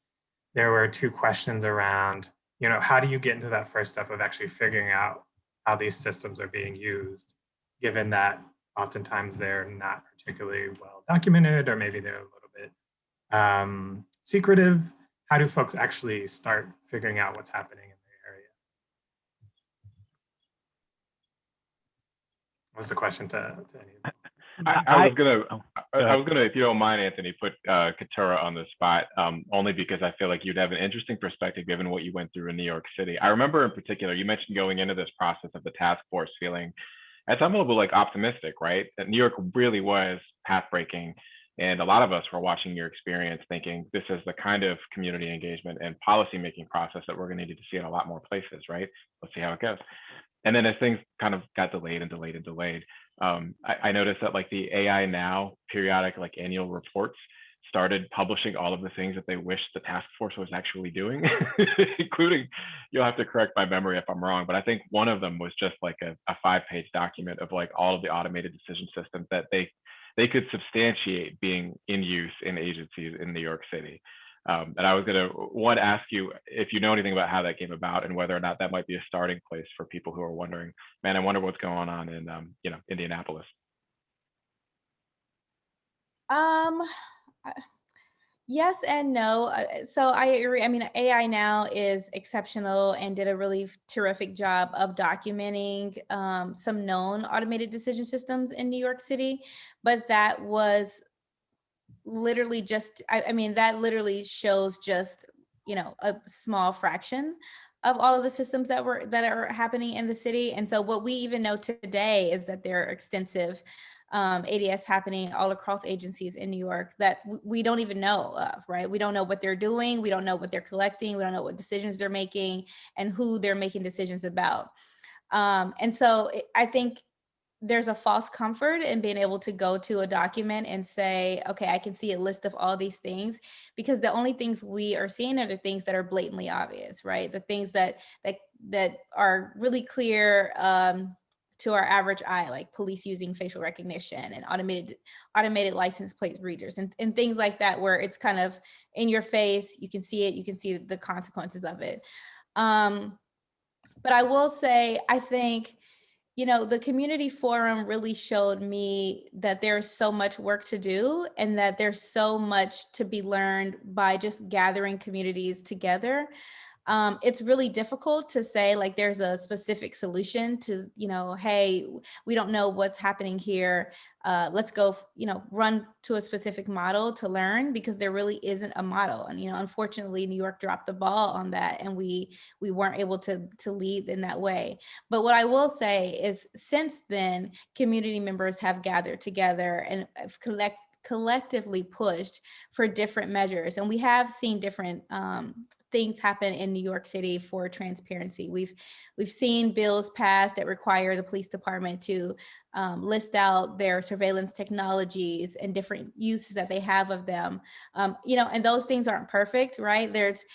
There were two questions around, how do you get into that first step of actually figuring out how these systems are being used, given that oftentimes they're not particularly well documented, or maybe they're a little bit secretive. How do folks actually start figuring out what's happening in their area? What's the question to any of you? I was gonna, if you don't mind, Anthony, put Katurah on the spot, only because I feel like you'd have an interesting perspective given what you went through in New York City. I remember in particular, you mentioned going into this process of the task force feeling at some level like optimistic, right? That New York really was path breaking. And a lot of us were watching your experience thinking this is the kind of community engagement and policymaking process that we're gonna need to see in a lot more places, right? Let's see how it goes. And then as things kind of got delayed and delayed and delayed, I noticed that like the AI Now periodic like annual reports started publishing all of the things that they wish the task force was actually doing, including, you'll have to correct my memory if I'm wrong, but I think one of them was just like a 5-page document of like all of the automated decision systems that they could substantiate being in use in agencies in New York City. And I was gonna ask you if you know anything about how that came about and whether or not that might be a starting place for people who are wondering, man, I wonder what's going on in Indianapolis. Yes and no. So I agree. I mean, AI Now is exceptional and did a really terrific job of documenting some known automated decision systems in New York City, but that was literally just, I mean, that literally shows just, a small fraction of all of the systems that are happening in the city. And so what we even know today is that there are extensive ADS happening all across agencies in New York that we don't even know of, right? We don't know what they're doing. We don't know what they're collecting. We don't know what decisions they're making and who they're making decisions about. And so I think there's a false comfort in being able to go to a document and say, okay, I can see a list of all these things, because the only things we are seeing are the things that are blatantly obvious, right? The things that are really clear to our average eye, like police using facial recognition and automated license plate readers and things like that, where it's kind of in your face, you can see it, you can see the consequences of it. But I will say, I think, the community forum really showed me that there's so much work to do and that there's so much to be learned by just gathering communities together. It's really difficult to say like there's a specific solution to, hey, we don't know what's happening here. Let's go, run to a specific model to learn, because there really isn't a model. And, unfortunately, New York dropped the ball on that, and we weren't able to lead in that way. But what I will say is, since then, community members have gathered together and have collectively pushed for different measures. And we have seen different things happen in New York City for transparency. We've seen bills passed that require the police department to list out their surveillance technologies and different uses that they have of them. And those things aren't perfect, right? There's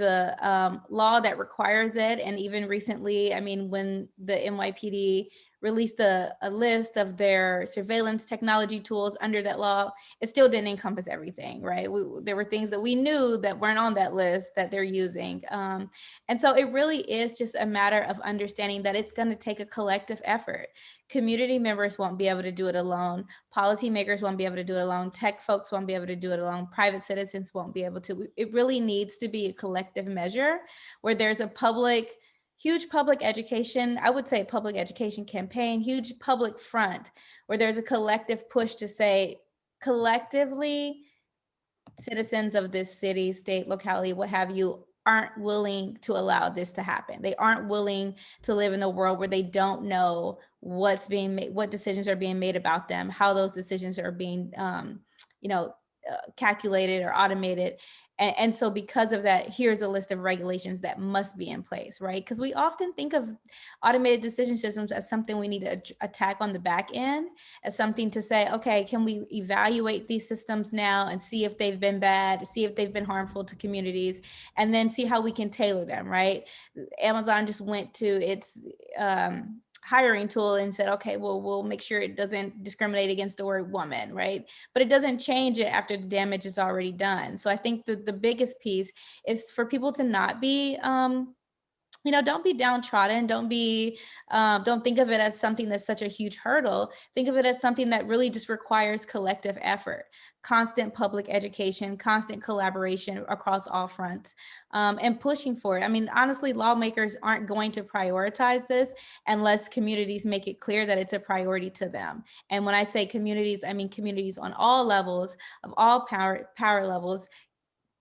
a law that requires it. And even recently, I mean, when the NYPD released a list of their surveillance technology tools under that law, it still didn't encompass everything, right? There were things that we knew that weren't on that list that they're using. And so it really is just a matter of understanding that it's going to take a collective effort. Community members won't be able to do it alone. Policymakers won't be able to do it alone. Tech folks won't be able to do it alone. Private citizens won't be able to. It really needs to be a collective measure where there's a huge public education, I would say public education campaign, huge public front, where there's a collective push to say, collectively, citizens of this city, state, locality, what have you, aren't willing to allow this to happen. They aren't willing to live in a world where they don't know what's being made, what decisions are being made about them, how those decisions are being, calculated or automated. And so because of that, here's a list of regulations that must be in place, right? Because we often think of automated decision systems as something we need to attack on the back end, as something to say, okay, can we evaluate these systems now and see if they've been bad, see if they've been harmful to communities, and then see how we can tailor them, right? Amazon just went to its hiring tool and said, okay, well, we'll make sure it doesn't discriminate against the word woman, right? But it doesn't change it after the damage is already done. So I think the biggest piece is for people to not be, don't be downtrodden. Don't think of it as something that's such a huge hurdle. Think of it as something that really just requires collective effort, constant public education, constant collaboration across all fronts, and pushing for it. I mean, honestly, lawmakers aren't going to prioritize this unless communities make it clear that it's a priority to them. And when I say communities, I mean communities on all levels, of all power levels,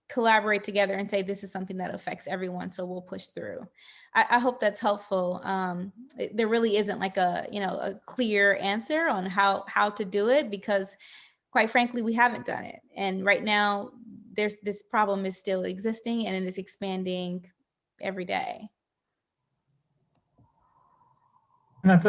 collaborate together and say, this is something that affects everyone, so we'll push through. I hope that's helpful. There really isn't like a clear answer on how to do it, because quite frankly, we haven't done it. And right now, this problem is still existing and it is expanding every day. And that's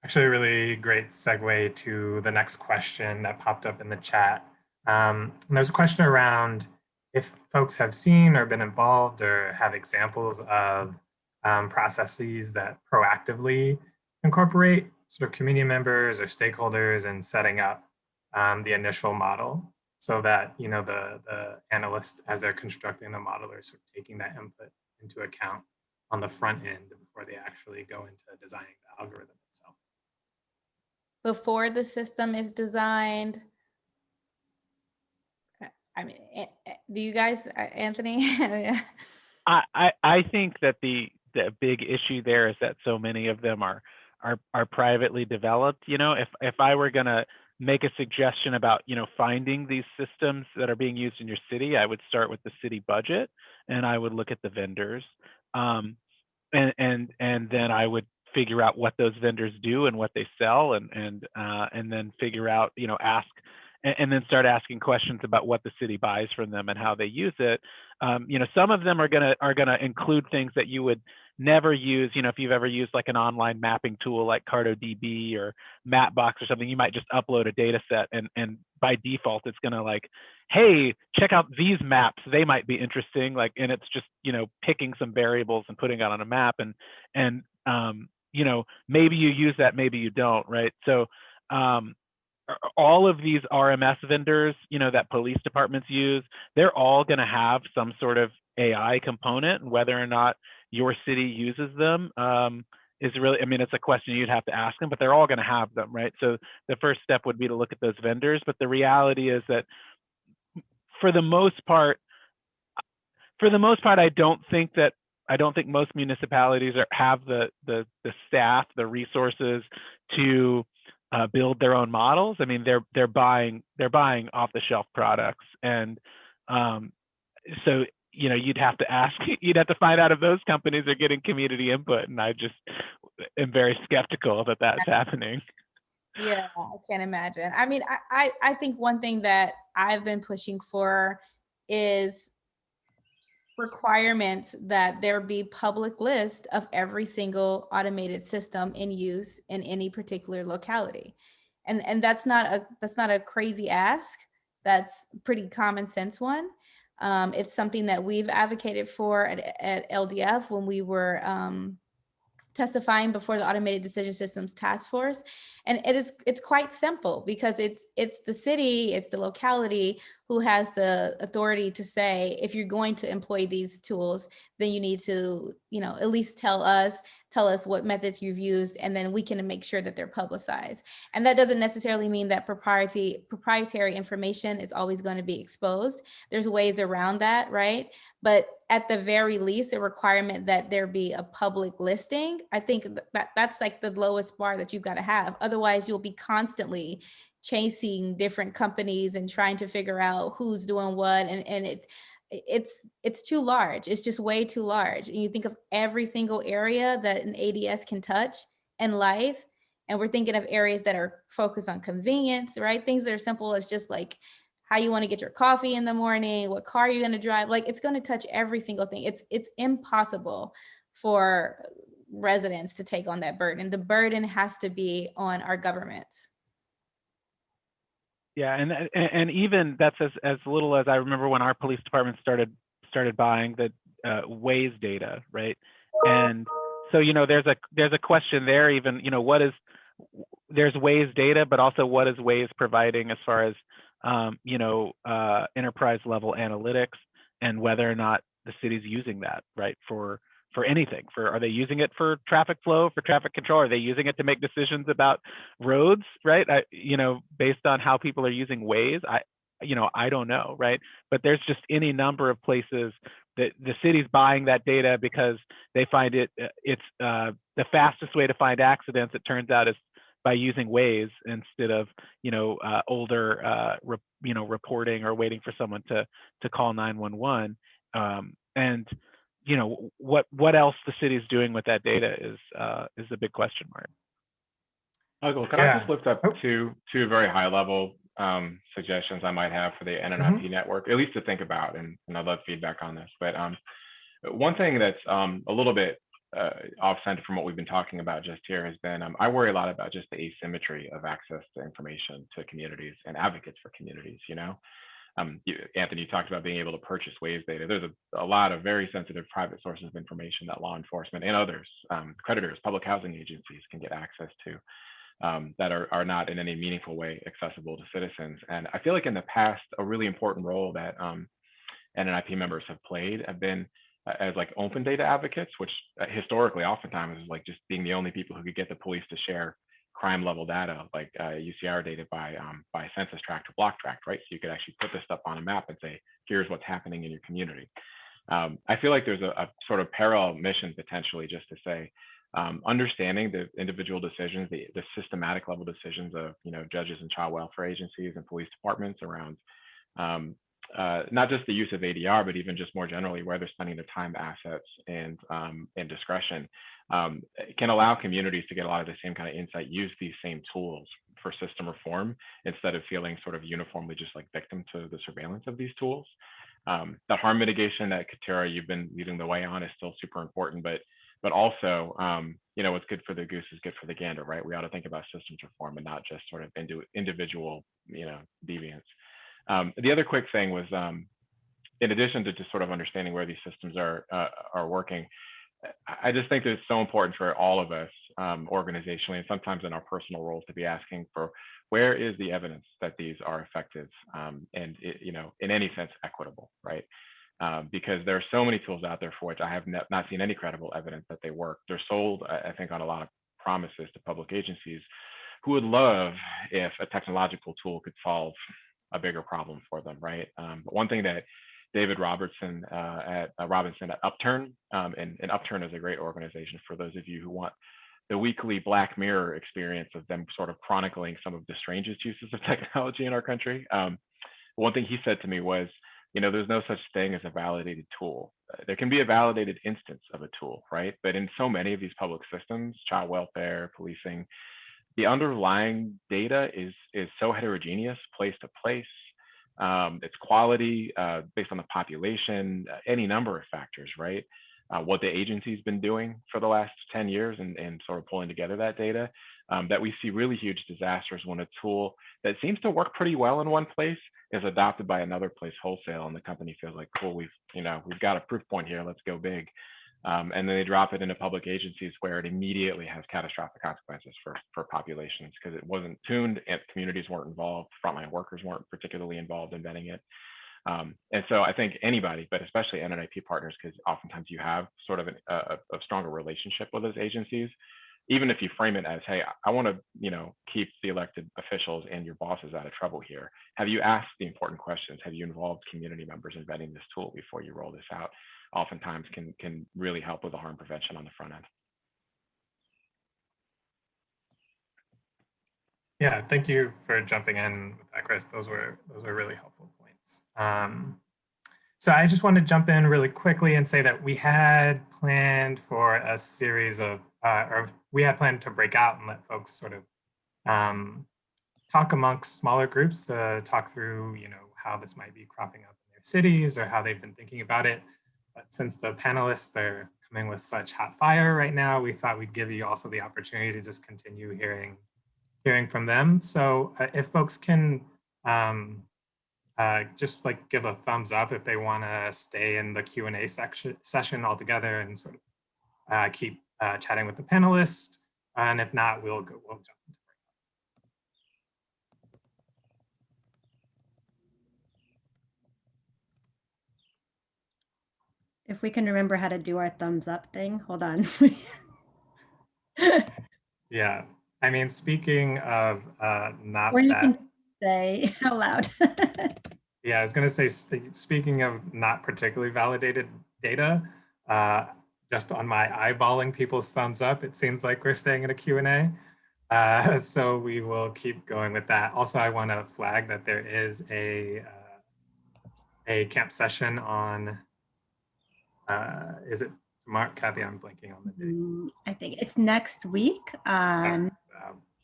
actually a really great segue to the next question that popped up in the chat. And there's a question around if folks have seen or been involved or have examples of processes that proactively incorporate sort of community members or stakeholders in setting up the initial model, so that the analyst, as they're constructing the model, are sort of taking that input into account on the front end before they actually go into designing the algorithm itself. Before the system is designed, I mean, do you guys, Anthony? I think that the big issue there is that so many of them are privately developed. If I were gonna make a suggestion about finding these systems that are being used in your city, I would start with the city budget and I would look at the vendors, and then I would figure out what those vendors do and what they sell, and then figure out ask. And then start asking questions about what the city buys from them and how they use it. Some of them are gonna include things that you would never use. If you've ever used like an online mapping tool like CartoDB or Mapbox or something, you might just upload a data set and by default it's gonna like, hey, check out these maps, they might be interesting. And it's just picking some variables and putting it on a map, and maybe you use that, maybe you don't, right? So all of these RMS vendors, that police departments use, they're all going to have some sort of AI component. Whether or not your city uses them is really, it's a question you'd have to ask them, but they're all going to have them, right? So the first step would be to look at those vendors. But the reality is that for the most part, I don't think most municipalities have the staff, the resources to build their own models. They're buying off-the-shelf products, and so you'd have to find out if those companies are getting community input, and I just am very skeptical that that's happening. Yeah, I can't imagine. I think one thing that I've been pushing for is requirements that there be public list of every single automated system in use in any particular locality. And that's not a crazy ask. That's a pretty common sense one. It's something that we've advocated for at LDF when we were testifying before the Automated Decision Systems Task Force. And it's quite simple because it's the city, it's the locality who has the authority to say, if you're going to employ these tools, then you need to, at least tell us what methods you've used, and then we can make sure that they're publicized. And that doesn't necessarily mean that proprietary information is always going to be exposed. There's ways around that, right? But at the very least, a requirement that there be a public listing, I think that's like the lowest bar that you've got to have. Otherwise, you'll be constantly chasing different companies and trying to figure out who's doing what, and it's too large. It's just way too large. And you think of every single area that an ADS can touch in life, and we're thinking of areas that are focused on convenience, right? Things that are simple as just like how you want to get your coffee in the morning, what car you're going to drive. Like, it's going to touch every single thing. It's impossible for residents to take on that burden. The burden has to be on our governments. Yeah, and even that's as little as I remember when our police department started buying the Waze data, right? And so there's a question there. Even there's Waze data, but also what is Waze providing as far as enterprise level analytics, and whether or not the city's using that, right, for anything. Are they using it for traffic flow, for traffic control? Are they using it to make decisions about roads, right? Based on how people are using Waze, I don't know, right? But there's just any number of places that the city's buying that data because they find it's the fastest way to find accidents, it turns out, is by using Waze instead of older reporting or waiting for someone to call 911. And what else the city's doing with that data is a big question mark. Michael, can I just lift up two very high level suggestions I might have for the NNIP network, at least to think about, and I'd love feedback on this. But one thing that's a little bit off center from what we've been talking about just here has been, I worry a lot about just the asymmetry of access to information to communities and advocates for communities. Anthony, you talked about being able to purchase Waze data. There's a lot of very sensitive private sources of information that law enforcement and others, creditors, public housing agencies can get access to that are not in any meaningful way accessible to citizens. And I feel like in the past, a really important role that NNIP members have played have been as like open data advocates, which historically oftentimes is like just being the only people who could get the police to share crime level data, like UCR data by census tract or block tract, right? So you could actually put this stuff on a map and say, here's what's happening in your community. I feel like there's a sort of parallel mission potentially just to say, understanding the individual decisions, the systematic level decisions of judges and child welfare agencies and police departments around not just the use of ADR, but even just more generally where they're spending their time, assets, and discretion, can allow communities to get a lot of the same kind of insight, use these same tools for system reform instead of feeling sort of uniformly just like victim to the surveillance of these tools. The harm mitigation that Katurah, you've been leading the way on, is still super important, but also, what's good for the goose is good for the gander, right? We ought to think about systems reform and not just sort of individual, deviance. The other quick thing was, in addition to just sort of understanding where these systems are working, I just think that it's so important for all of us organizationally and sometimes in our personal roles to be asking for where is the evidence that these are effective and in any sense equitable, right? Because there are so many tools out there for which I have not seen any credible evidence that they work. They're sold, I think, on a lot of promises to public agencies who would love if a technological tool could solve a bigger problem for them, right? But one thing that David Robinson at Upturn, and Upturn is a great organization for those of you who want the weekly Black Mirror experience of them sort of chronicling some of the strangest uses of technology in our country. One thing he said to me was, there's no such thing as a validated tool. There can be a validated instance of a tool, right? But in so many of these public systems, child welfare, policing, the underlying data is so heterogeneous place to place. Its quality based on the population, any number of factors, right? What the agency's been doing for the last 10 years and sort of pulling together that data, that we see really huge disasters when a tool that seems to work pretty well in one place is adopted by another place wholesale, and the company feels like, cool, we've got a proof point here, let's go big. And then they drop it into public agencies where it immediately has catastrophic consequences for populations because it wasn't tuned and communities weren't involved, frontline workers weren't particularly involved in vetting it. And so I think anybody, but especially NNIP partners, because oftentimes you have sort of a stronger relationship with those agencies, even if you frame it as, hey, I want to, keep the elected officials and your bosses out of trouble here. Have you asked the important questions? Have you involved community members in vetting this tool before you roll this out? Oftentimes can really help with the harm prevention on the front end. Yeah, thank you for jumping in with that, Chris. Those were really helpful points. So I just want to jump in really quickly and say that we had planned for a series of, or we had planned to break out and let folks sort of talk amongst smaller groups to talk through, how this might be cropping up in their cities or how they've been thinking about it. But since the panelists are coming with such hot fire right now, we thought we'd give you also the opportunity to just continue hearing from them. So if folks can just give a thumbs up if they want to stay in the Q&A session altogether and sort of keep chatting with the panelists. And if not, we'll jump into breakouts. If we can remember how to do our thumbs up thing, hold on. Yeah, I mean, speaking of not or you that, can say out loud. Yeah, I was going to say, speaking of not particularly validated data, just on my eyeballing people's thumbs up, it seems like we're staying in a Q&A. So we will keep going with that. Also, I want to flag that there is a camp session on, is it tomorrow? Kathy, I'm blanking on the date. I think it's next week on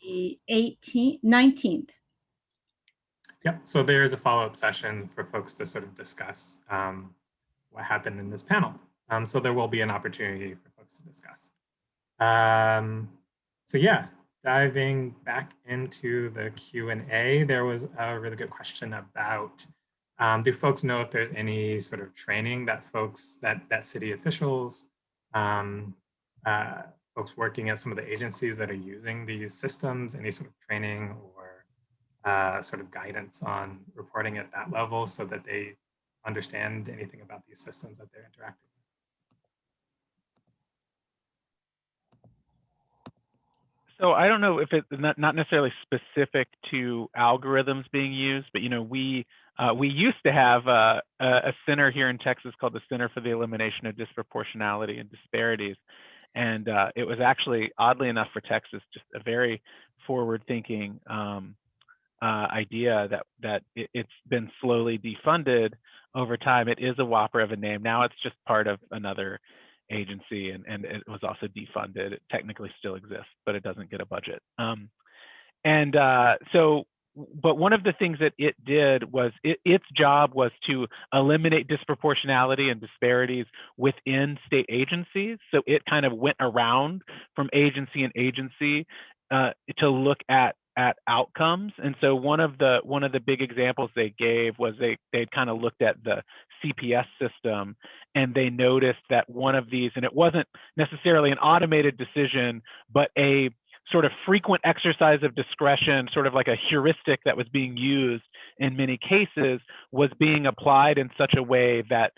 the 19th. Yep, so there is a follow-up session for folks to sort of discuss what happened in this panel. So there will be an opportunity for folks to discuss. So yeah, diving back into the Q&A, there was a really good question about, do folks know if there's any sort of training that folks, that city officials, folks working at some of the agencies that are using these systems, any sort of training or sort of guidance on reporting at that level so that they understand anything about these systems that they're interacting with? So I don't know if it's not necessarily specific to algorithms being used, but we used to have a center here in Texas called the Center for the Elimination of Disproportionality and Disparities, and it was actually, oddly enough, for Texas, just a very forward-thinking idea that it's been slowly defunded over time. It is a whopper of a name. Now it's just part of another agency, and it was also defunded. It technically still exists, but it doesn't get a budget. But one of the things that it did was its job was to eliminate disproportionality and disparities within state agencies. So it kind of went around from agency and agency to look at outcomes. And so one of the big examples they gave was they kind of looked at the CPS system, and they noticed that one of these, and it wasn't necessarily an automated decision, but a sort of frequent exercise of discretion, sort of like a heuristic that was being used in many cases, was being applied in such a way that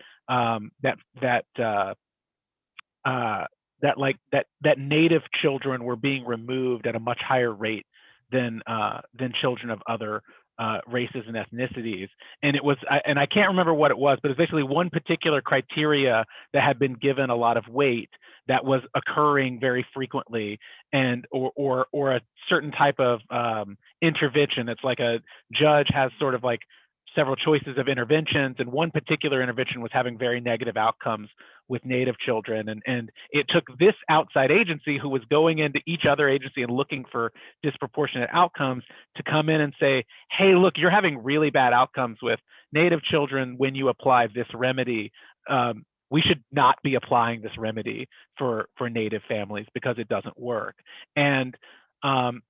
Native children were being removed at a much higher rate than children of other races and ethnicities. And it was, and I can't remember what it was, but it's basically one particular criteria that had been given a lot of weight that was occurring very frequently, and or a certain type of intervention. It's like a judge has sort of like several choices of interventions, and one particular intervention was having very negative outcomes with Native children. And it took this outside agency, who was going into each other agency and looking for disproportionate outcomes, to come in and say, hey, look, you're having really bad outcomes with Native children when you apply this remedy. We should not be applying this remedy for Native families because it doesn't work. And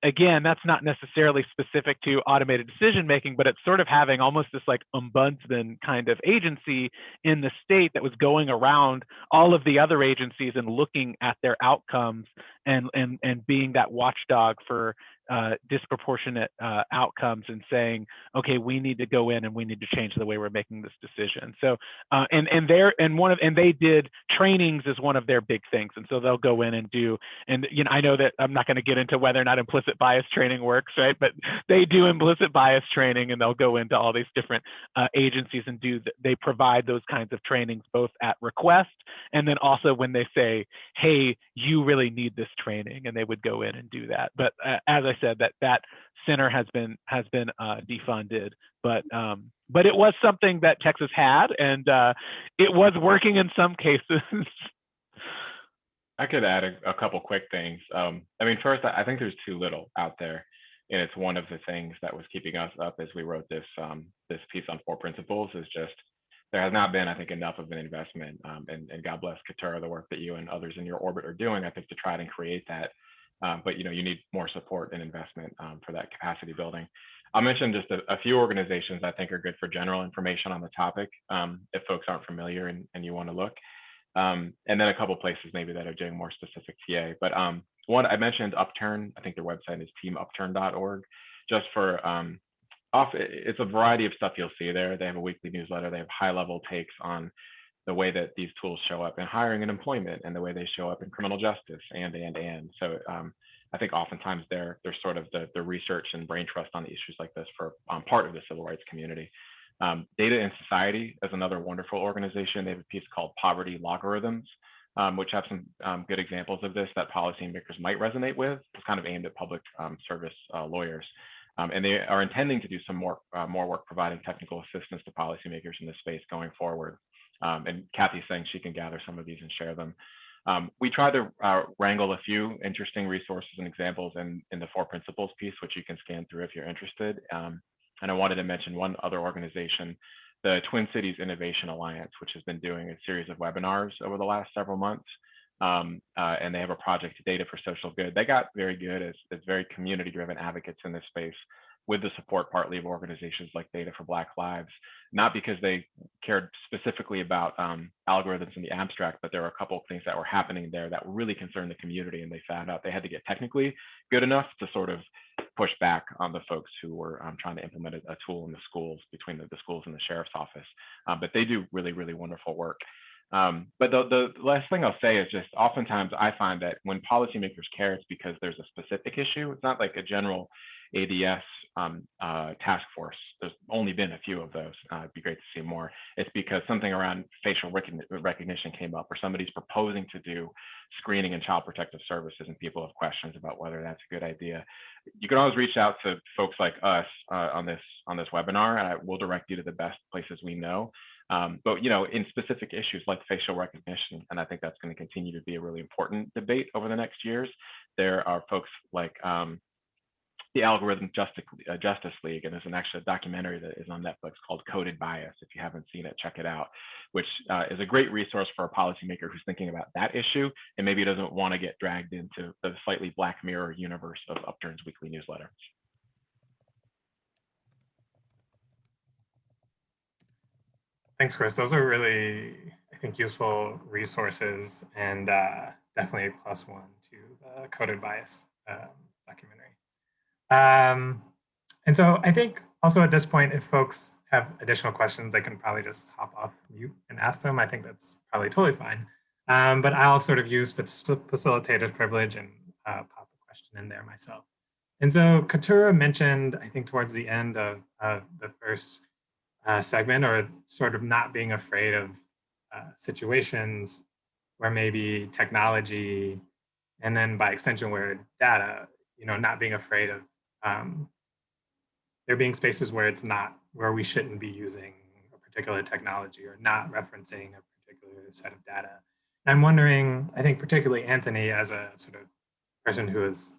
Again, that's not necessarily specific to automated decision making, but it's sort of having almost this like ombudsman kind of agency in the state that was going around all of the other agencies and looking at their outcomes and being that watchdog for disproportionate outcomes and saying, okay, we need to go in and we need to change the way we're making this decision. So and they did trainings as one of their big things, and so they'll go in and do, and you know, I know that I'm not going to get into whether or not implicit bias training works, right? But they do implicit bias training, and they'll go into all these different agencies and they provide those kinds of trainings both at request and then also when they say, hey, you really need this training, and they would go in and do that. But as I said, that center has been defunded, but it was something that Texas had, and it was working in some cases. I could add a couple quick things. I mean, first, I think there's too little out there, and it's one of the things that was keeping us up as we wrote this this piece on 4 principles. Is just there has not been, I think, enough of an investment, and God bless Katurah, the work that you and others in your orbit are doing, I think, to try and create that. But you know, you need more support and investment for that capacity building. I'll mention just a few organizations I think are good for general information on the topic, if folks aren't familiar and you want to look. And then a couple places maybe that are doing more specific TA. But one, I mentioned Upturn. I think their website is teamupturn.org. Just for it's a variety of stuff you'll see there. They have a weekly newsletter. They have high-level takes on the way that these tools show up in hiring and employment, and the way they show up in criminal justice, and. So I think oftentimes they're sort of the research and brain trust on issues like this for part of the civil rights community. Data in Society is another wonderful organization. They have a piece called Poverty Logarithms, which have some good examples of this that policymakers might resonate with. It's kind of aimed at public service lawyers. And they are intending to do some more work providing technical assistance to policymakers in this space going forward. And Kathy's saying she can gather some of these and share them. We tried to wrangle a few interesting resources and examples in the 4 principles piece, which you can scan through if you're interested. And I wanted to mention one other organization, the Twin Cities Innovation Alliance, which has been doing a series of webinars over the last several months. And they have a project, Data for Social Good. They got very good as very community-driven advocates in this space, with the support partly of organizations like Data for Black Lives, not because they cared specifically about algorithms in the abstract, but there were a couple of things that were happening there that really concerned the community, and they found out they had to get technically good enough to sort of push back on the folks who were trying to implement a tool in the schools, between the schools and the sheriff's office. But they do really, really wonderful work. But the last thing I'll say is just oftentimes I find that when policymakers care, it's because there's a specific issue. It's not like a general ADS task force. There's only been a few of those. It'd be great to see more. It's because something around facial recognition came up, or somebody's proposing to do screening in child protective services, and people have questions about whether that's a good idea. You can always reach out to folks like us on this webinar, and I will direct you to the best places we know. But you know, in specific issues like facial recognition, and I think that's going to continue to be a really important debate over the next years, there are folks like the Algorithm Justice League, and there's actually a documentary that is on Netflix called Coded Bias. If you haven't seen it, check it out, which is a great resource for a policymaker who's thinking about that issue and maybe doesn't want to get dragged into the slightly Black Mirror universe of Upturn's weekly newsletter. Thanks, Chris. Those are really, I think, useful resources, and definitely a +1 to the Coded Bias documentary. And so I think also at this point, if folks have additional questions, they can probably just hop off mute and ask them. I think that's probably totally fine. But I'll sort of use facilitative privilege and pop a question in there myself. And so Katurah mentioned, I think towards the end of the first segment, or sort of not being afraid of situations where maybe technology, and then by extension where data, you know, not being afraid of there being spaces where it's not, where we shouldn't be using a particular technology or not referencing a particular set of data. And I'm wondering, I think particularly Anthony, as a sort of person who is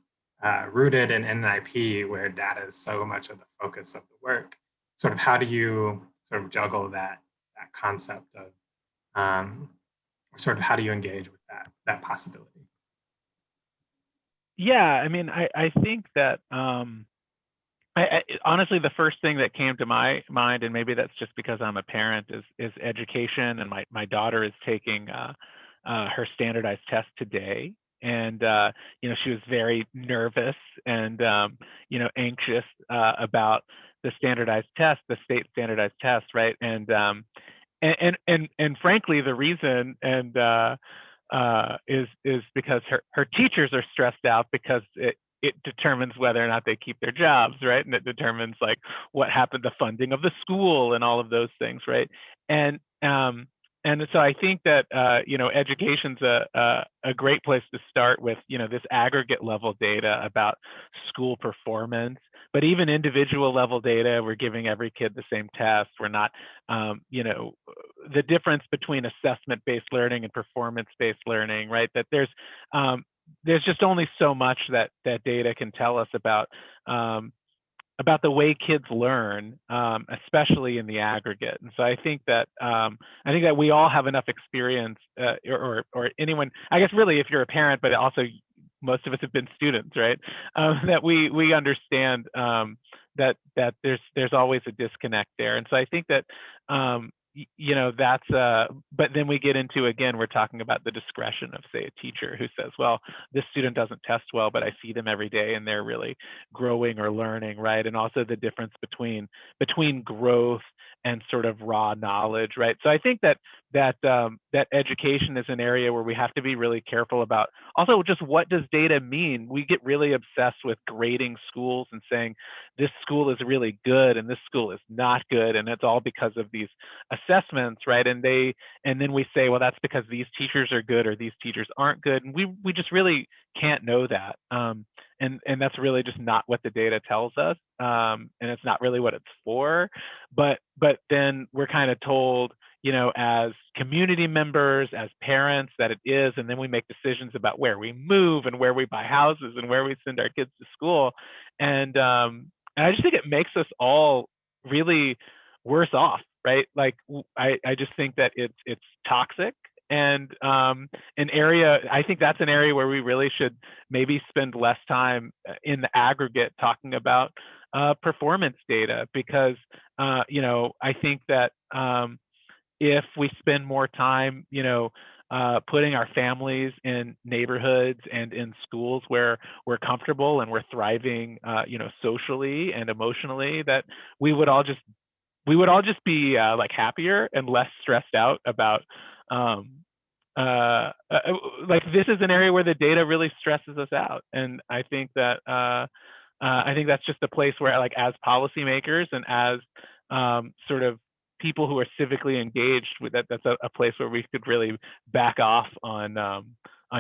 rooted in NNIP, where data is so much of the focus of the work, sort of how do you sort of juggle that concept of, sort of how do you engage with that possibility? Yeah, I mean, I think that honestly, the first thing that came to my mind, and maybe that's just because I'm a parent, is education. And my daughter is taking her standardized test today, and she was very nervous and anxious about the standardized test, the state standardized test, right? And frankly, the reason is because her teachers are stressed out because it determines whether or not they keep their jobs, right? And it determines like what happened, the funding of the school and all of those things, right? And so I think that education's a great place to start with this aggregate level data about school performance, but even individual level data. We're giving every kid the same test. We're not, the difference between assessment-based learning and performance-based learning, right? That there's just only so much that data can tell us about the way kids learn, especially in the aggregate. And so I think that we all have enough experience, or anyone, I guess, really, if you're a parent, but also most of us have been students, right? That we understand that there's always a disconnect there. And so I think that that's but then we get into, again, we're talking about the discretion of, say, a teacher who says, well, this student doesn't test well, but I see them every day and they're really growing or learning, right? And also the difference between growth and sort of raw knowledge, right? So I think that education is an area where we have to be really careful about also just what does data mean. We get really obsessed with grading schools and saying this school is really good and this school is not good, and it's all because of these assessments, right? And then we say, well, that's because these teachers are good or these teachers aren't good, and we just really can't know that. And that's really just not what the data tells us, and it's not really what it's for. But then we're kind of told, as community members, as parents, that it is, and then we make decisions about where we move and where we buy houses and where we send our kids to school, and I just think it makes us all really worse off, right? Like I just think that it's toxic. And I think that's an area where we really should maybe spend less time in the aggregate talking about performance data, because I think that if we spend more time putting our families in neighborhoods and in schools where we're comfortable and we're thriving socially and emotionally, that we would all just be like happier and less stressed out about like this is an area where the data really stresses us out. And I think that that's just a place where, like, as policymakers and as sort of people who are civically engaged with that's a place where we could really back off on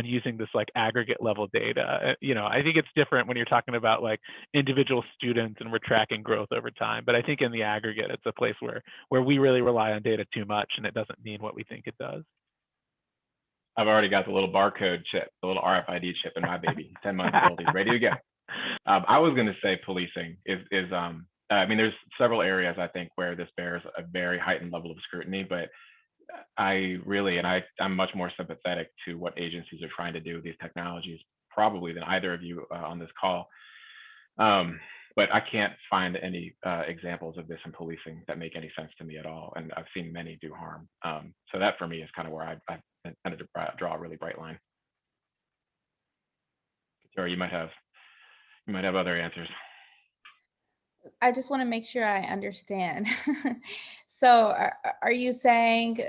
using this like aggregate level data. I think it's different when you're talking about like individual students and we're tracking growth over time. But I think in the aggregate, it's a place where we really rely on data too much, and it doesn't mean what we think it does. I've already got the little barcode chip, the little RFID chip in my baby, 10 months old. He's ready to go. I was going to say policing is I mean, there's several areas I think where this bears a very heightened level of scrutiny, but I'm much more sympathetic to what agencies are trying to do with these technologies, probably, than either of you on this call. But I can't find any examples of this in policing that make any sense to me at all, and I've seen many do harm. So that for me is kind of where I've tended to draw a really bright line. Or you might have other answers. I just want to make sure I understand. So are you saying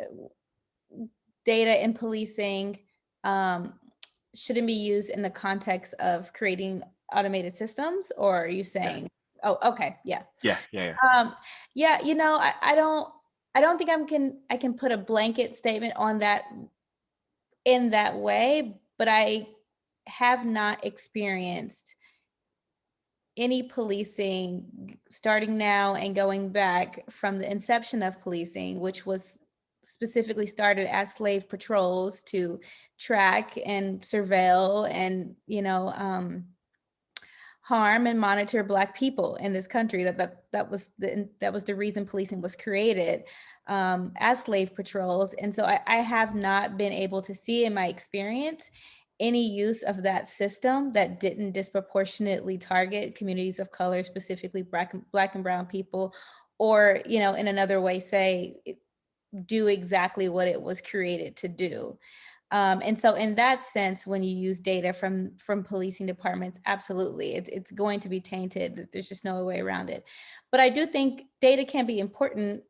data in policing shouldn't be used in the context of creating automated systems, or are you saying, yeah. Oh, okay. Yeah. Yeah. I don't think I can put a blanket statement on that in that way, but I have not experienced any policing starting now and going back from the inception of policing, which was specifically started as slave patrols to track and surveil and harm and monitor Black people in this country. That was the reason policing was created, as slave patrols. And so I have not been able to see in my experience any use of that system that didn't disproportionately target communities of color, specifically Black and brown people, or, you know, in another way, say, do exactly what it was created to do. And so in that sense, when you use data from policing departments, absolutely, it's going to be tainted. There's just no way around it. But I do think data can be important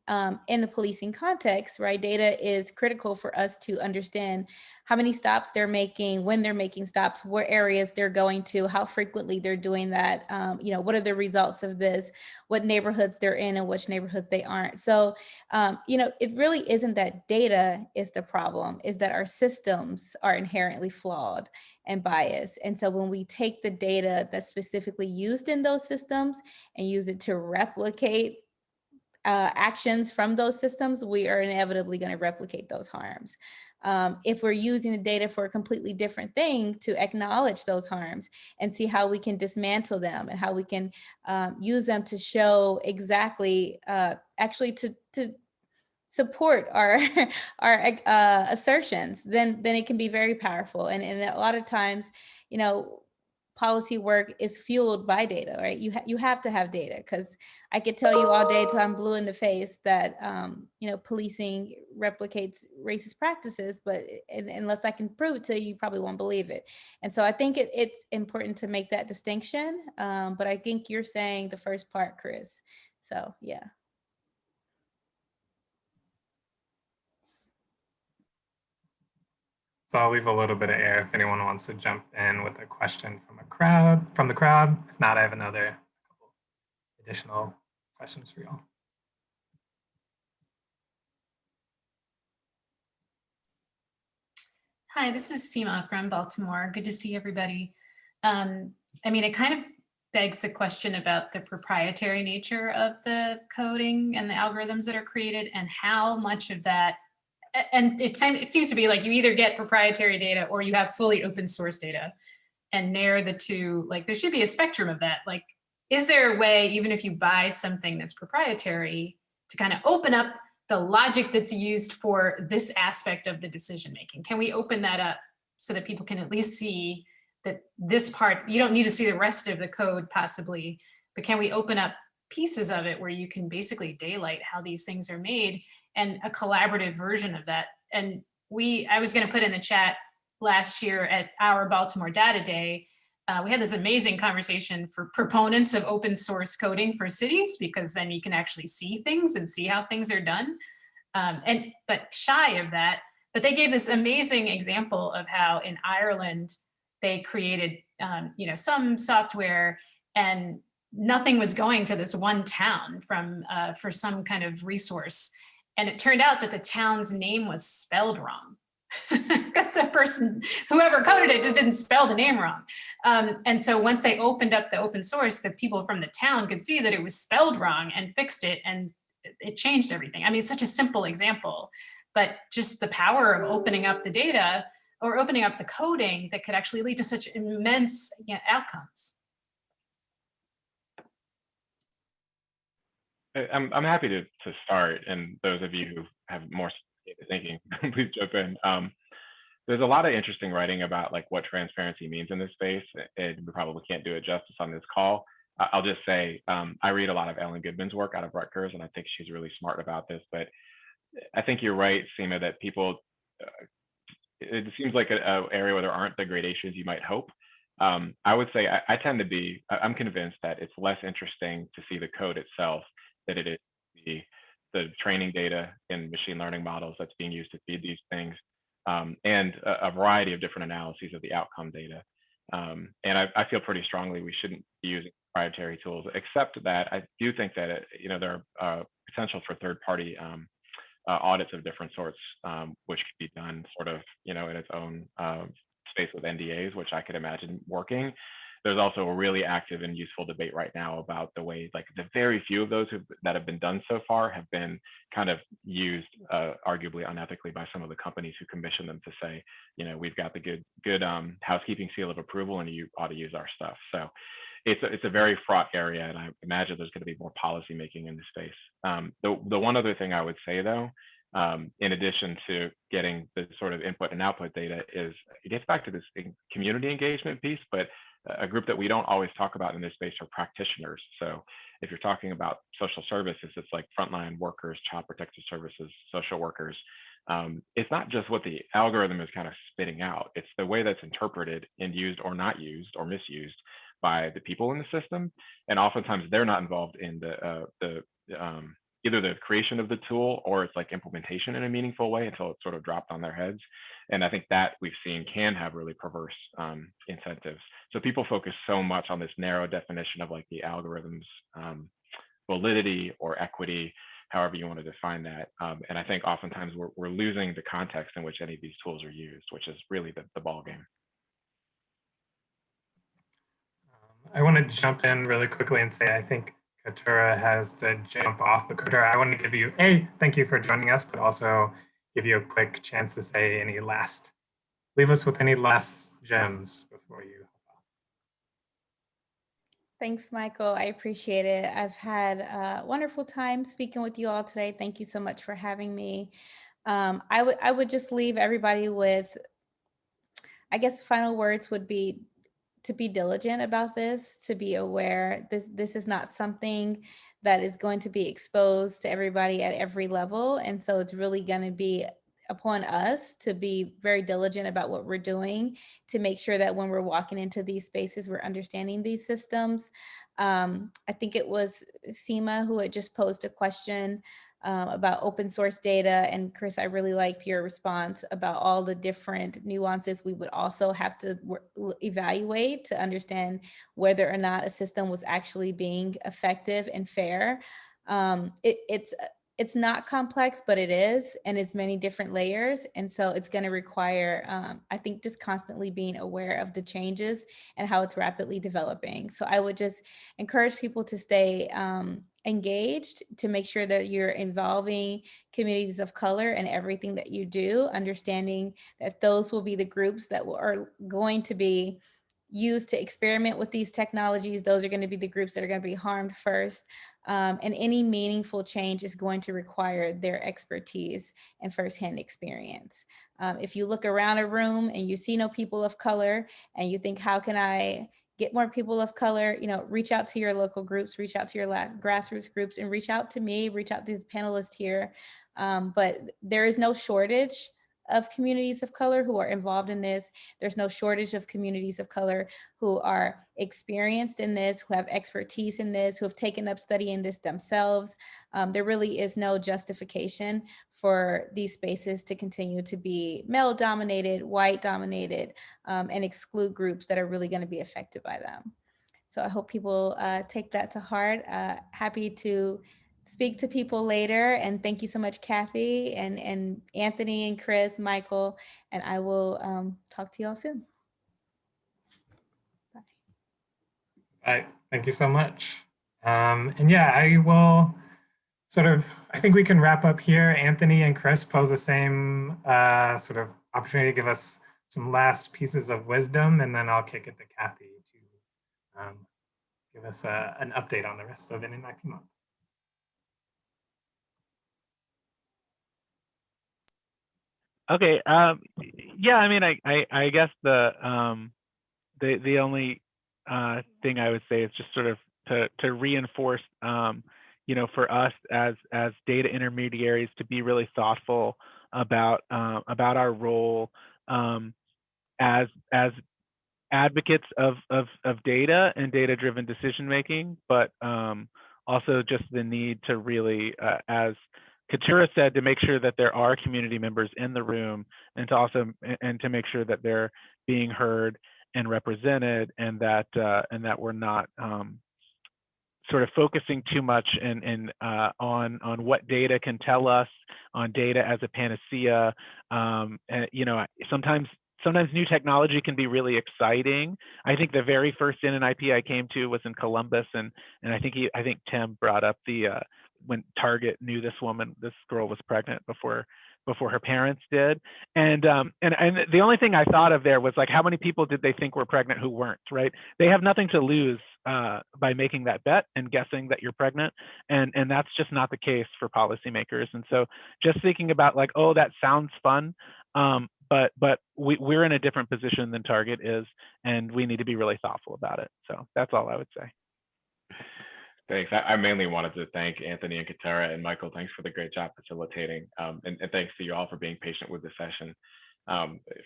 in the policing context, right? Data is critical for us to understand how many stops they're making, when they're making stops, what areas they're going to, how frequently they're doing that, you know, what are the results of this, what neighborhoods they're in and which neighborhoods they aren't. So, you know, it really isn't that data is the problem, is that our systems are inherently flawed and biased. And so when we take the data that's specifically used in those systems and use it to replicate actions from those systems, we are inevitably going to replicate those harms. If we're using the data for a completely different thing, to acknowledge those harms and see how we can dismantle them and how we can use them to show exactly, actually to support our assertions, then it can be very powerful. And a lot of times, you know, policy work is fueled by data, right? You have to have data, because I could tell you all day till I'm blue in the face that you know, policing replicates racist practices, but unless I can prove it to you, you probably won't believe it. And so I think it's important to make that distinction. But I think you're saying the first part, Chris. So yeah. So I'll leave a little bit of air if anyone wants to jump in with a question from the crowd. If not, I have another couple additional questions for y'all. Hi, this is Seema from Baltimore. Good to see everybody. I mean, it kind of begs the question about the proprietary nature of the coding and the algorithms that are created, and how much of that, and it seems to be like you either get proprietary data or you have fully open source data, and near the two, like there should be a spectrum of that. Like, is there a way, even if you buy something that's proprietary, to kind of open up the logic that's used for this aspect of the decision making? Can we open that up so that people can at least see that this part, you don't need to see the rest of the code possibly, but can we open up pieces of it where you can basically daylight how these things are made, and a collaborative version of that? And I was going to put in the chat last year at our Baltimore Data Day, we had this amazing conversation for proponents of open source coding for cities, because then you can actually see things and see how things are done. But shy of that, but they gave this amazing example of how in Ireland, they created you know, some software, and nothing was going to this one town from for some kind of resource. And it turned out that the town's name was spelled wrong. Because the person, whoever coded it, just didn't spell the name wrong. And so once they opened up the open source, the people from the town could see that it was spelled wrong and fixed it, and it changed everything. I mean, it's such a simple example, but just the power of opening up the data or opening up the coding that could actually lead to such immense, you know, outcomes. I'm happy to start, and those of you who have more thinking, please jump in. There's a lot of interesting writing about like what transparency means in this space, and we probably can't do it justice on this call. I'll just say I read a lot of Ellen Goodman's work out of Rutgers, and I think she's really smart about this. But I think you're right, Seema, that people, it seems like an area where there aren't the gradations you might hope. I would say I'm convinced that it's less interesting to see the code itself than it is the training data in machine learning models that's being used to feed these things, and a variety of different analyses of the outcome data. And I feel pretty strongly we shouldn't be using proprietary tools, except that I do think that you know, there are potential for third-party audits of different sorts, which could be done sort of, you know, in its own space with NDAs, which I could imagine working. There's also a really active and useful debate right now about the way, like the very few of those that have been done so far have been kind of used arguably unethically by some of the companies who commission them to say, you know, we've got the good housekeeping seal of approval, and you ought to use our stuff. So it's a very fraught area, and I imagine there's going to be more policy making in this space. The one other thing I would say though, in addition to getting the sort of input and output data, is it gets back to this community engagement piece, but a group that we don't always talk about in this space are practitioners. So if you're talking about social services, it's like frontline workers, child protective services, social workers. It's not just what the algorithm is kind of spitting out, it's the way that's interpreted and used or not used or misused by the people in the system. And oftentimes they're not involved in either the creation of the tool or it's like implementation in a meaningful way until it's sort of dropped on their heads. And I think that we've seen can have really perverse incentives. So people focus so much on this narrow definition of like the algorithm's validity or equity, however you want to define that. And I think oftentimes we're losing the context in which any of these tools are used, which is really the ball game. I want to jump in really quickly and say I think Katurah has to jump off, but Katurah, I want to give you thank you for joining us, but also give you a quick chance to say leave us with any last gems before you. Thanks, Michael. I appreciate it. I've had a wonderful time speaking with you all today. Thank you so much for having me. I would just leave everybody with, I guess, final words would be to be diligent about this, to be aware this is not something that is going to be exposed to everybody at every level. And so it's really going to be upon us to be very diligent about what we're doing to make sure that when we're walking into these spaces, we're understanding these systems. I think it was Seema who had just posed a question about open source data. And Chris, I really liked your response about all the different nuances we would also have to evaluate to understand whether or not a system was actually being effective and fair. It's not complex, but it is, and it's many different layers. And so it's going to require, I think, just constantly being aware of the changes and how it's rapidly developing. So I would just encourage people to stay engaged, to make sure that you're involving communities of color in everything that you do, understanding that those will be the groups that are going to be used to experiment with these technologies. Those are going to be the groups that are going to be harmed first. And any meaningful change is going to require their expertise and firsthand experience. If you look around a room and you see no people of color and you think, how can I get more people of color, reach out to your local groups, reach out to your grassroots groups, and reach out to me, reach out to these panelists here. But there is no shortage of communities of color who are involved in this. There's no shortage of communities of color who are experienced in this, who have expertise in this, who have taken up studying this themselves. There really is no justification for these spaces to continue to be male dominated, white dominated, and exclude groups that are really going to be affected by them. So I hope people take that to heart. Happy to speak to people later. And thank you so much, Kathy and Anthony and Chris, Michael, and I will talk to you all soon. Bye. All right, thank you so much. And yeah, I think we can wrap up here. Anthony and Chris pose the same sort of opportunity to give us some last pieces of wisdom, and then I'll kick it to Kathy to give us an update on the rest of NNIP month. Okay. Yeah. I mean, I guess the only thing I would say is just sort of to reinforce, for us as data intermediaries to be really thoughtful about our role as advocates of data and data-driven decision making, but also just the need to really, as Katurah said, to make sure that there are community members in the room, and to make sure that they're being heard and represented, and that we're not sort of focusing too much on what data can tell us, on data as a panacea. And sometimes new technology can be really exciting. I think the very first NNIP I came to was in Columbus, and I think Tim brought up when Target knew this girl was pregnant before before her parents did. And the only thing I thought of there was like, how many people did they think were pregnant who weren't, right? They have nothing to lose by making that bet and guessing that you're pregnant. And that's just not the case for policymakers. And so just thinking about like, oh, that sounds fun. But we're in a different position than Target is, and we need to be really thoughtful about it. So that's all I would say. Thanks. I mainly wanted to thank Anthony and Katurah and Michael. Thanks for the great job facilitating. And thanks to you all for being patient with the session.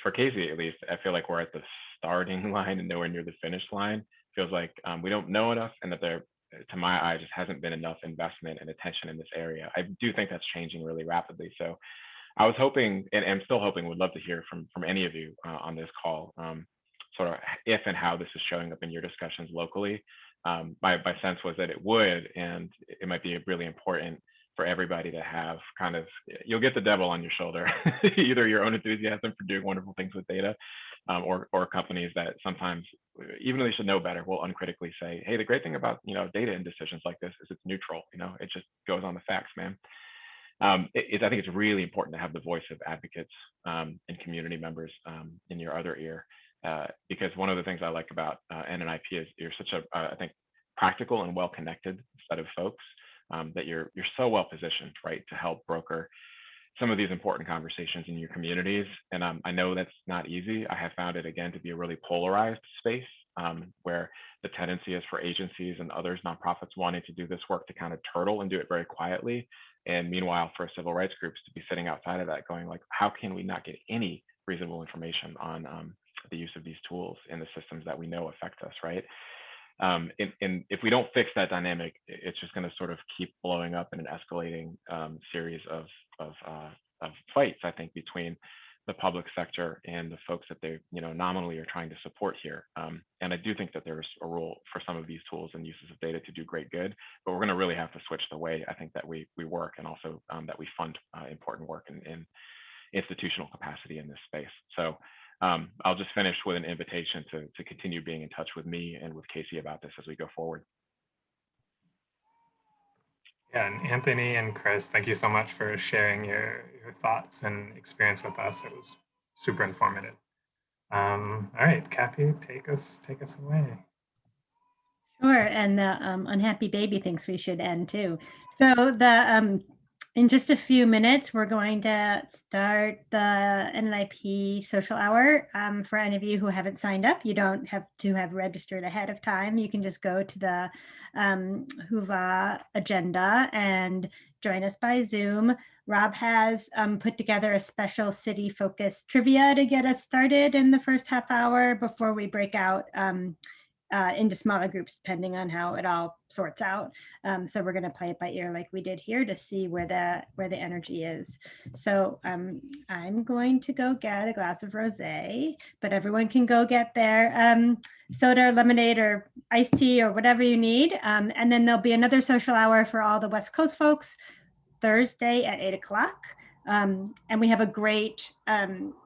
For Casey, at least, I feel like we're at the starting line and nowhere near the finish line. Feels like we don't know enough, and that there, to my eye, just hasn't been enough investment and attention in this area. I do think that's changing really rapidly. So I was hoping, and I'm still hoping, would love to hear from any of you on this call, sort of if and how this is showing up in your discussions locally. My sense was that it would, and it might be really important for everybody to have kind of, you'll get the devil on your shoulder, either your own enthusiasm for doing wonderful things with data, or companies that sometimes, even though they should know better, will uncritically say, hey, the great thing about data in decisions like this is it's neutral. It just goes on the facts, man. I think it's really important to have the voice of advocates and community members in your other ear, because one of the things I like about NNIP is you're such a, I think, practical and well-connected set of folks that you're so well positioned, right, to help broker some of these important conversations in your communities. And I know that's not easy. I have found it, again, to be a really polarized space where the tendency is for agencies and others, nonprofits, wanting to do this work to kind of turtle and do it very quietly. And meanwhile, for civil rights groups to be sitting outside of that going like, how can we not get any reasonable information on the use of these tools in the systems that we know affect us, right? And if we don't fix that dynamic, it's just going to sort of keep blowing up in an escalating series of fights, I think, between the public sector and the folks that they nominally are trying to support here. And I do think that there's a role for some of these tools and uses of data to do great good, but we're going to really have to switch the way I think that we work, and also that we fund important work in institutional capacity in this space. So I'll just finish with an invitation to continue being in touch with me and with Casey about this as we go forward. Yeah, and Anthony and Chris, thank you so much for sharing your thoughts and experience with us. It was super informative. All right, Kathy, take us away. Sure, and the unhappy baby thinks we should end too. So in just a few minutes, we're going to start the NNIP social hour. For any of you who haven't signed up, you don't have to have registered ahead of time. You can just go to the Whova agenda and join us by Zoom. Rob has put together a special city-focused trivia to get us started in the first half hour before we break out into smaller groups, depending on how it all sorts out. So we're going to play it by ear like we did here to see where the energy is. So I'm going to go get a glass of rosé, but everyone can go get their soda, or lemonade, or iced tea, or whatever you need. And then there'll be another social hour for all the West Coast folks Thursday at 8 o'clock. And we have a great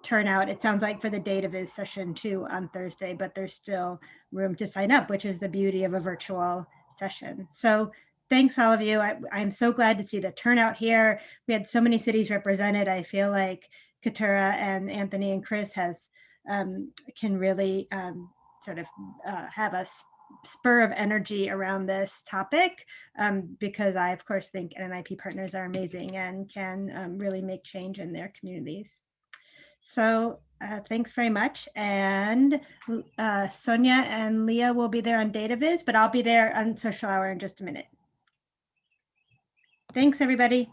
turnout, it sounds like, for the Data Viz session too on Thursday, but there's still room to sign up, which is the beauty of a virtual session. So thanks all of you. I'm so glad to see the turnout here. We had so many cities represented. I feel like Katurah and Anthony and Chris can really sort of have a spur of energy around this topic, because I, of course, think NNIP partners are amazing and can really make change in their communities. So thanks very much. And Sonia and Leah will be there on DataViz, but I'll be there on social hour in just a minute. Thanks, everybody.